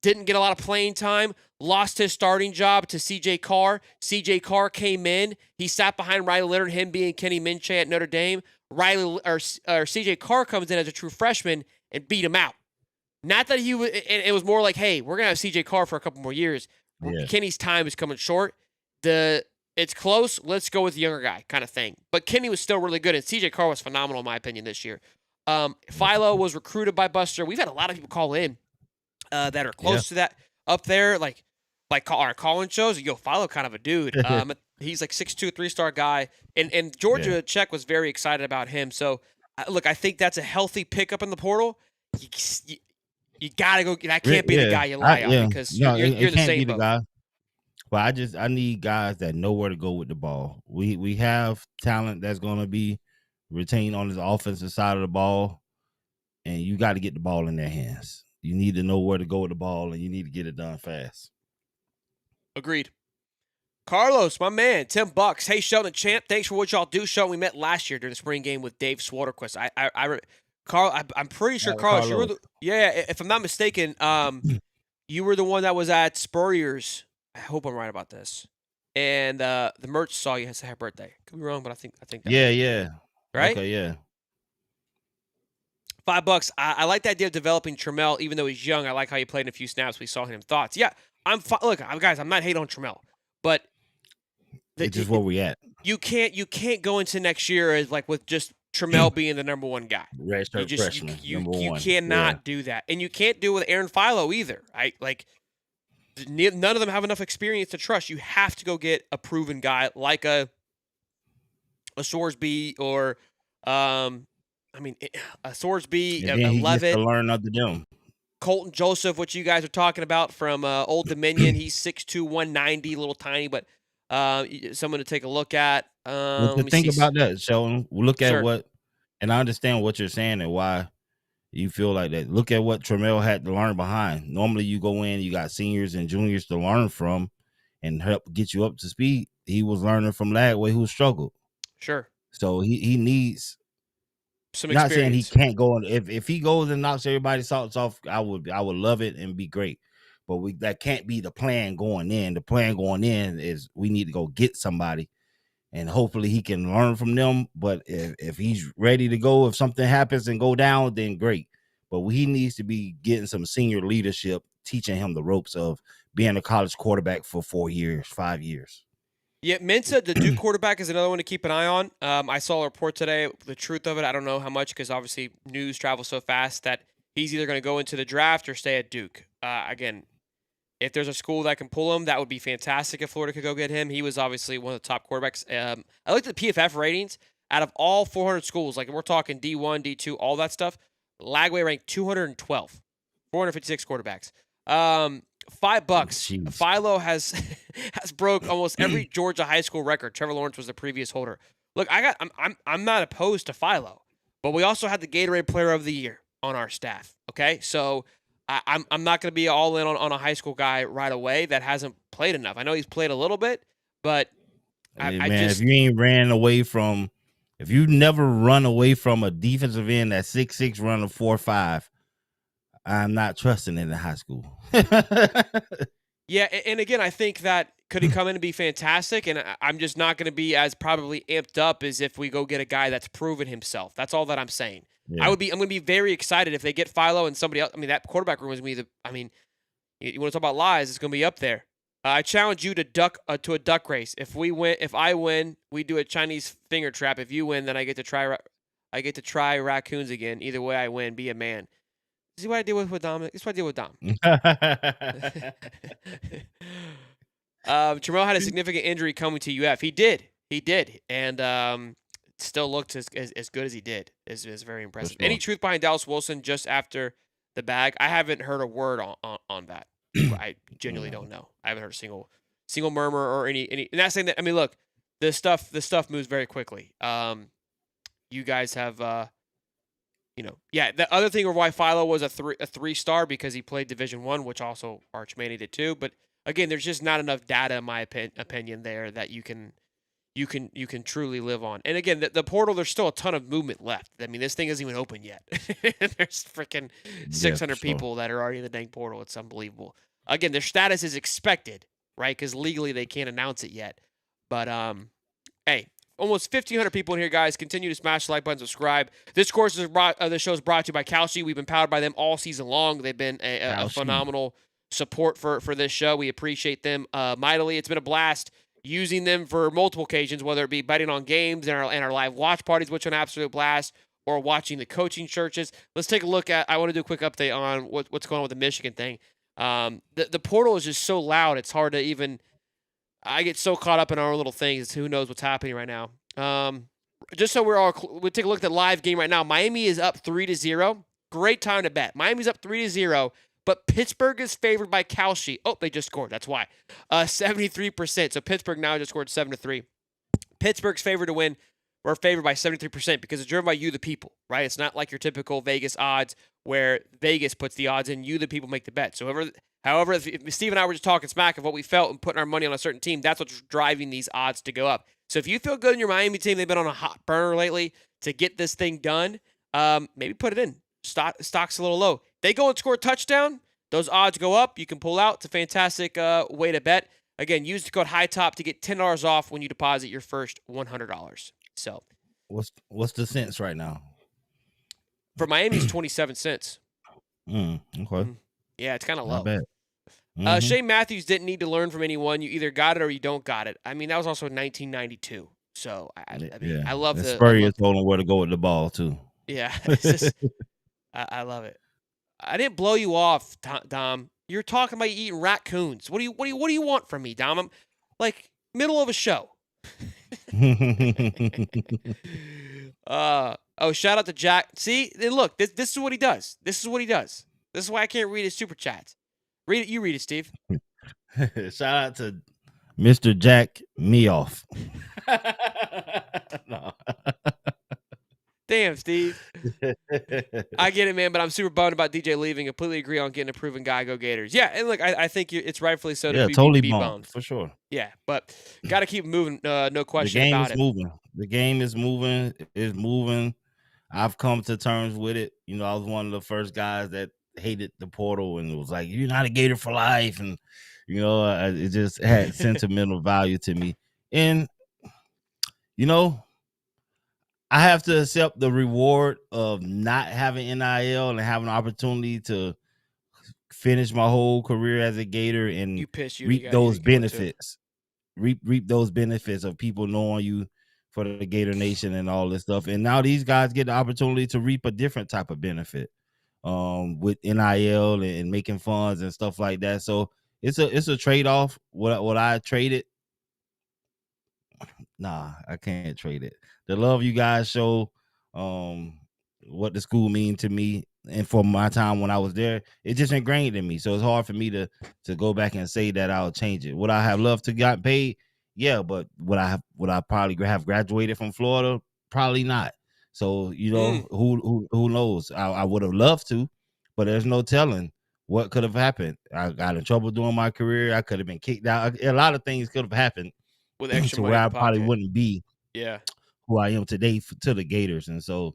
didn't get a lot of playing time, lost his starting job to C.J. Carr. C.J. Carr came in. He sat behind Riley Leonard, him being Kenny Minchey at Notre Dame. C.J. Carr comes in as a true freshman and beat him out. Not that he was, it was more like, hey, we're going to have C.J. Carr for a couple more years. Yeah. Kenny's time is coming short. It's close. Let's go with the younger guy kind of thing. But Kenny was still really good, and C.J. Carr was phenomenal, in my opinion, this year. Philo was recruited by Buster. We've had a lot of people call in that are close to that up there. Like, like Colin shows, yo, Philo kind of a dude. He's like 6'2", 3-star guy, and Georgia Check was very excited about him. So, look, I think that's a healthy pickup in the portal. You gotta go. That can't be the guy you lie on because you're the can't same be the boat. guy. But I need guys that know where to go with the ball. We have talent that's going to be retained on the offensive side of the ball, and you got to get the ball in their hands. You need to know where to go with the ball, and you need to get it done fast. Agreed. Carlos, my man, $10. Hey, Sheldon Champ, thanks for what y'all do. Sheldon, we met last year during the spring game with Dave Swaterquist. I'm pretty sure, Carlos, you were if I'm not mistaken, you were the one that was at Spurrier's. I hope I'm right about this. And the merch saw you. It's a happy birthday. Could be wrong, but I think that. Yeah. Right? Okay, yeah. $5. I like the idea of developing Trammell, even though he's young. I like how he played in a few snaps. We saw him. Thoughts? Yeah, look, guys, I'm not hating on Trammell, but it's just where we at. You can't go into next year as like with just Trammell being the number one guy. You cannot do that, and you can't do it with Aaron Philo either. None of them have enough experience to trust. You have to go get a proven guy like a Sorsby or a Sorsby, a Levitt, to learn under them. Colton Joseph, what you guys are talking about from Old Dominion. He's 6'2", 190, a little tiny, but someone to take a look at. Think about that, Sheldon. Look at what, and I understand what you're saying and why you feel like that. Look at what Trammell had to learn behind. Normally, you go in, you got seniors and juniors to learn from and help get you up to speed. He was learning from Lagway, who struggled. Sure. So he needs some experience. Not saying he can't go on. If he goes and knocks everybody's socks off, I would love it and be great. But that can't be the plan going in. The plan going in is we need to go get somebody, and hopefully he can learn from them. But if he's ready to go, if something happens and go down, then great. But he needs to be getting some senior leadership, teaching him the ropes of being a college quarterback for 4 years, 5 years. Yeah, Mensa, the Duke quarterback, is another one to keep an eye on. I saw a report today. The truth of it, I don't know how much because obviously news travels so fast that he's either going to go into the draft or stay at Duke. Again, if there's a school that can pull him, that would be fantastic if Florida could go get him. He was obviously one of the top quarterbacks. I looked at the PFF ratings. Out of all 400 schools, like we're talking D1, D2, all that stuff, Lagway ranked 212, 456 quarterbacks. $5. Jeez. Philo has broke almost every Georgia high school record. Trevor Lawrence was the previous holder. Look, I'm not opposed to Philo, but we also had the Gatorade Player of the Year on our staff. Okay, so I'm not going to be all in on a high school guy right away that hasn't played enough. I know he's played a little bit, but if you ain't ran away from, if you never run away from a defensive end that's 6'6", running 4.5. I'm not trusting in the high school. Yeah, and again, I think that could he come in and be fantastic, and I'm just not going to be as probably amped up as if we go get a guy that's proven himself. That's all that I'm saying. Yeah. I'm going to be very excited if they get Philo and somebody else. I mean, that quarterback room is going to be you want to talk about lies, it's going to be up there. I challenge you to a duck race. If I win, we do a Chinese finger trap. If you win, then I get to try raccoons again. Either way, I win. Be a man. See what I did with Dom? This is what I did with Dom. Trammell had a significant injury coming to UF. He did. And still looked as good as he did. Is very impressive. Any truth behind Dallas Wilson just after the bag? I haven't heard a word on that. I genuinely don't know. I haven't heard a single murmur or any. And that's saying that. I mean, look, this stuff moves very quickly. You guys have. The other thing of why Philo was a 3-star because he played Division I, which also Arch Maney did too. But again, there's just not enough data, in my opinion, there that you can truly live on. And again, the portal, there's still a ton of movement left. I mean, this thing isn't even open yet. There's freaking 600 people that are already in the dang portal. It's unbelievable. Again, their status is expected, right? Because legally they can't announce it yet. But hey. Almost 1,500 people in here, guys. Continue to smash the like button, subscribe. This show is brought to you by Kalshi. We've been powered by them all season long. They've been a phenomenal support for this show. We appreciate them mightily. It's been a blast using them for multiple occasions, whether it be betting on games and our live watch parties, which are an absolute blast, or watching the coaching churches. Let's take a look at. I want to do a quick update on what's going on with the Michigan thing. The portal is just so loud. It's hard to even. I get so caught up in our little things. Who knows what's happening right now? Just so we take a look at the live game right now. Miami is up 3-0. Great time to bet. Miami's up 3-0, but Pittsburgh is favored by Kalshi. Oh, they just scored. That's why. 73%. So Pittsburgh now just scored 7-3. Pittsburgh's favored to win. We're favored by 73% because it's driven by you, the people, right? It's not like your typical Vegas odds where Vegas puts the odds in, you, the people, make the bet. So however, if Steve and I were just talking smack of what we felt and putting our money on a certain team, that's what's driving these odds to go up. So if you feel good in your Miami team, they've been on a hot burner lately to get this thing done, maybe put it in. Stock's a little low. They go and score a touchdown, those odds go up. You can pull out. It's a fantastic way to bet. Again, use the code HIGHTOP to get $10 off when you deposit your first $100. So, what's the cents right now? For Miami, it's 27 cents. Okay. Yeah, it's kind of low. Not bad. Shane Matthews didn't need to learn from anyone. You either got it or you don't got it. I mean, that was also 1992. So, I love the Spurrier told him where to go with the ball, too. Yeah. It's just, I love it. I didn't blow you off, Dom. You're talking about eating raccoons. What do you want from me, Dom? I'm like middle of a show. Shout out to Jack. See, look, this is what he does. This is why I can't read his super chats. Read it. You read it, Steve. Shout out to Mr. Jack Meoff. No. Damn, Steve. I get it, man, but I'm super bummed about DJ leaving. Completely agree on getting a proven guy. Go Gators. Yeah, and look, I think it's rightfully so to be bummed. For sure. Yeah, but got to keep moving. No question about it. The game is moving. It's moving. I've come to terms with it. You know, I was one of the first guys that hated the portal and it was like, you're not a Gator for life. And, you know, it just had sentimental value to me. And, you know, I have to accept the reward of not having NIL and having an opportunity to finish my whole career as a Gator and reap those benefits. Reap those benefits of people knowing you for the Gator Nation and all this stuff. And now these guys get the opportunity to reap a different type of benefit with NIL and making funds and stuff like that. So it's a trade-off. What I traded? Nah, I can't trade it. The love you guys show, what the school mean to me, and for my time when I was there, it just ingrained in me. So it's hard for me to go back and say that I'll change it. Would I have loved to got paid? Yeah, but would I probably have graduated from Florida? Probably not. So you know, who knows? I would have loved to, but there's no telling what could have happened. I got in trouble during my career. I could have been kicked out. A lot of things could have happened with extra to money where I probably wouldn't be. Yeah, who I am today to the Gators, and so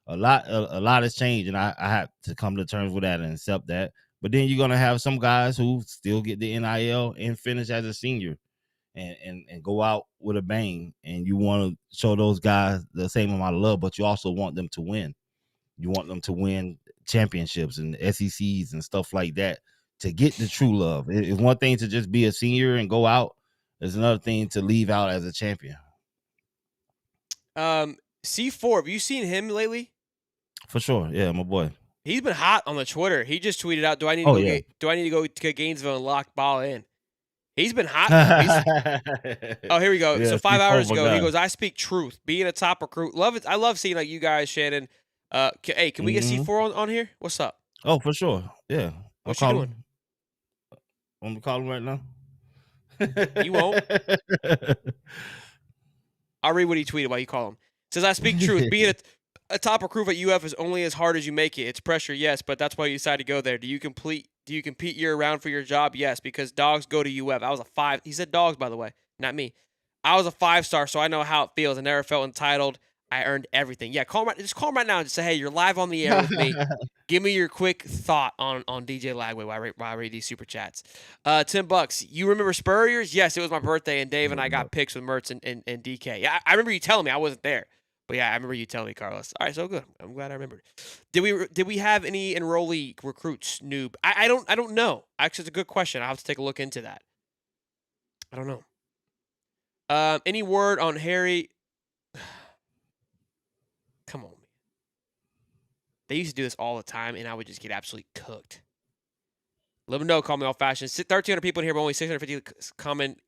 a lot has changed, and I have to come to terms with that and accept that. But then you're gonna have some guys who still get the NIL and finish as a senior, and go out with a bang. And you want to show those guys the same amount of love, but you also want them to win. You want them to win championships and SECs and stuff like that to get the true love. It's one thing to just be a senior and go out. It's another thing to leave out as a champion. C4, have you seen him lately? For sure, yeah, my boy. He's been hot on the Twitter. He just tweeted out, "Do I need to go to Gainesville and lock ball in?" He's been hot. Oh, here we go. Yeah, so 5 hours ago, he goes, "I speak truth. Being a top recruit, love it. I love seeing like you guys, Shannon. Hey, can we get C4 on here? What's up? Oh, for sure. Yeah. What you doing? I'm gonna call him right now. You won't. I'll read what he tweeted while you call him. It says, "I speak truth. Being a top recruit at UF is only as hard as you make it. It's pressure, yes, but that's why you decided to go there. Do you compete year-round for your job? Yes, because dogs go to UF. I was a 5." He said dogs, by the way, not me. "I was a 5-star, so I know how it feels. I never felt entitled. I earned everything." Yeah, just call him right now and just say, "Hey, you're live on the air with me. Give me your quick thought on DJ Lagway while I read these super chats." $10. You remember Spurriers? Yes, it was my birthday, and Dave and I got pics with Mertz and DK. Yeah, I remember you telling me. I wasn't there. But yeah, I remember you telling me, Carlos. All right, so good. I'm glad I remembered. Did we have any enrollee recruits, noob? I don't know. Actually, it's a good question. I'll have to take a look into that. I don't know. Any word on Harry? Come on, man. They used to do this all the time, and I would just get absolutely cooked. Let me know. Call me old fashioned. 1,300 people in here, but only 650 comment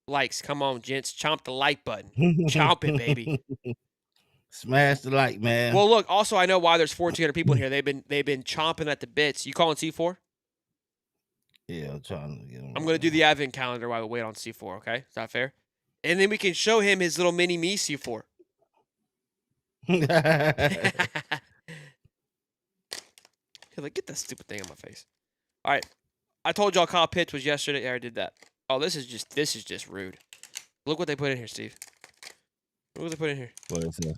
likes. Come on, gents. Chomp the like button. Chomp it, baby. Smash the like, man. Well, look. Also, I know why there's 1,400 people in here. They've been chomping at the bits. You calling C4? Yeah, I'm trying to get him. I'm gonna do the advent calendar while we wait on C4. Okay, is that fair? And then we can show him his little mini me C4. Like, get that stupid thing on my face. All right, I told y'all Kyle Pitts was yesterday. Yeah, I did that. Oh, this is just rude. Look what they put in here, Steve. Look what they put in here. What is that?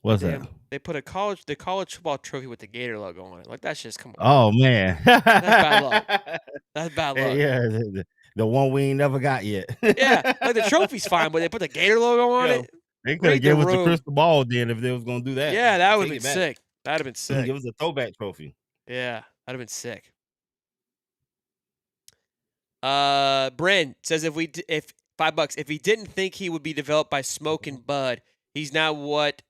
What's that? They put the college football trophy with the Gator logo on it. Like, that's just, come on. Oh man, that's bad luck. That's bad luck. Yeah, the one we ain't never got yet. Yeah, like the trophy's fine, but they put the Gator logo on it. They could have given us the crystal ball then if they was gonna do that. Yeah, that would have been sick. That'd have been sick. It was a throwback trophy. Yeah, that'd have been sick. Bren says if $5, if he didn't think he would be developed by smoking bud, he's now what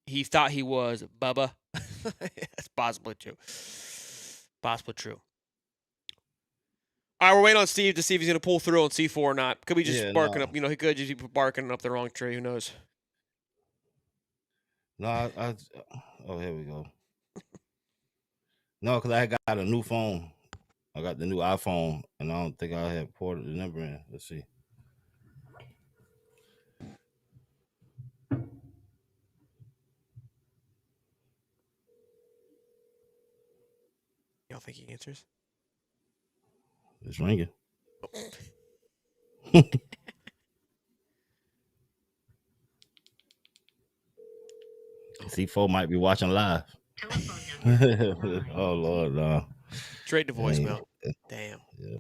he thought he was, Bubba. That's possibly true. Possibly true. All right, we're waiting on Steve to see if he's going to pull through on C4 or not. Could be just barking up. You know, he could just be barking up the wrong tree. Who knows? No, oh, here we go. No, because I got a new phone. I got the new iPhone, and I don't think I have ported the number in. Let's see. Y'all think he answers? It's ringing. C4 might be watching live. Oh Lord, no. Straight to voicemail. Damn. Yeah.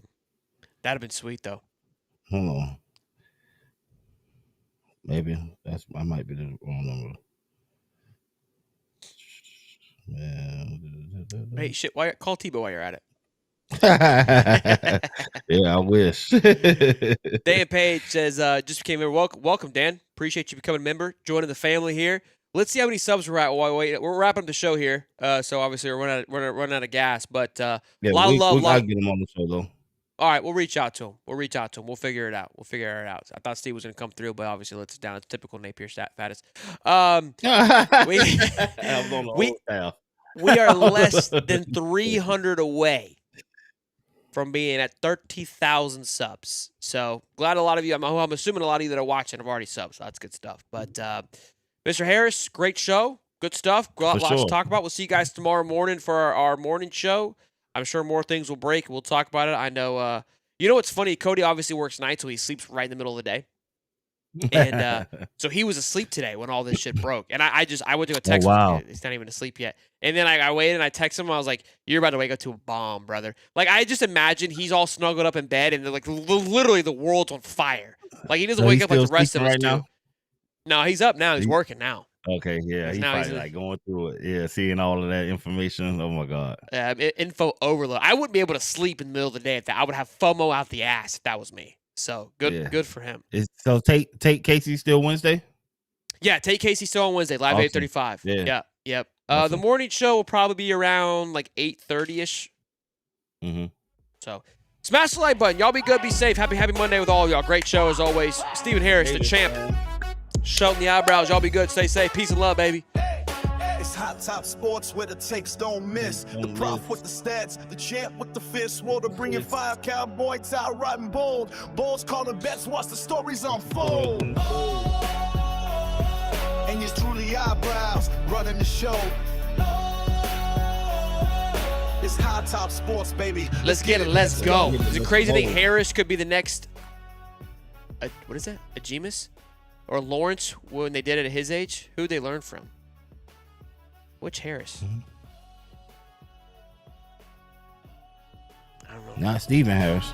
That'd have been sweet though. Hold on. Maybe I might be the wrong number. Hey, shit! Call Tebow while you're at it. Yeah, I wish. Dan Page says, just became a member. Welcome, Dan. Appreciate you becoming a member, joining the family here. Let's see how many subs we're at while we wait. We're wrapping up the show here, so obviously we're running out of gas. But a lot of love. We gotta get him on the show though. All right, we'll reach out to him. We'll figure it out. I thought Steve was going to come through, but obviously let's down. It's typical Napier status. We are less than 300 away from being at 30,000 subs. So glad a lot of you, I'm assuming a lot of you that are watching have already subbed, so that's good stuff. But Mr. Harris, great show. Good stuff. Lots to talk about. We'll see you guys tomorrow morning for our morning show. I'm sure more things will break. We'll talk about it. I know, you know what's funny? Cody obviously works nights, so he sleeps right in the middle of the day. And so he was asleep today when all this shit broke. And I went to a text. Oh, wow. He's not even asleep yet. And then I waited and I texted him. I was like, "You're about to wake up to a bomb, brother." Like, I just imagine he's all snuggled up in bed and like literally the world's on fire. Like, he doesn't wake up like the rest of us do. No, he's up now. He's working now. Okay, yeah, he's probably like going through it. Yeah, seeing all of that information. Oh my God. Info overload. I wouldn't be able to sleep in the middle of the day if that. I would have FOMO out the ass if that was me. So good for him. So take Casey still Wednesday? Yeah, take Casey still on Wednesday, live awesome. 8:35. Yep. Awesome. The morning show will probably be around like 8:30ish. Mm-hmm. So smash the like button. Y'all be good, be safe. Happy Monday with all of y'all. Great show as always. Stephen Harris, the champ. Shouting the eyebrows. Y'all be good. Stay safe. Peace and love, baby. It's Hot Top Sports where the takes don't miss. The prof with the stats, the champ with the fist. Water bringing fire, cowboy tie riding bold. Bulls calling bets, watch the stories unfold. And it's truly eyebrows running the show. It's Hot Top Sports, baby. Let's get it. Let's go. Is it crazy to think Harris could be the next? What is that? Ajemus? Or Lawrence when they did it at his age? Who'd they learn from? Which Harris? I don't know. Not Stephen Harris.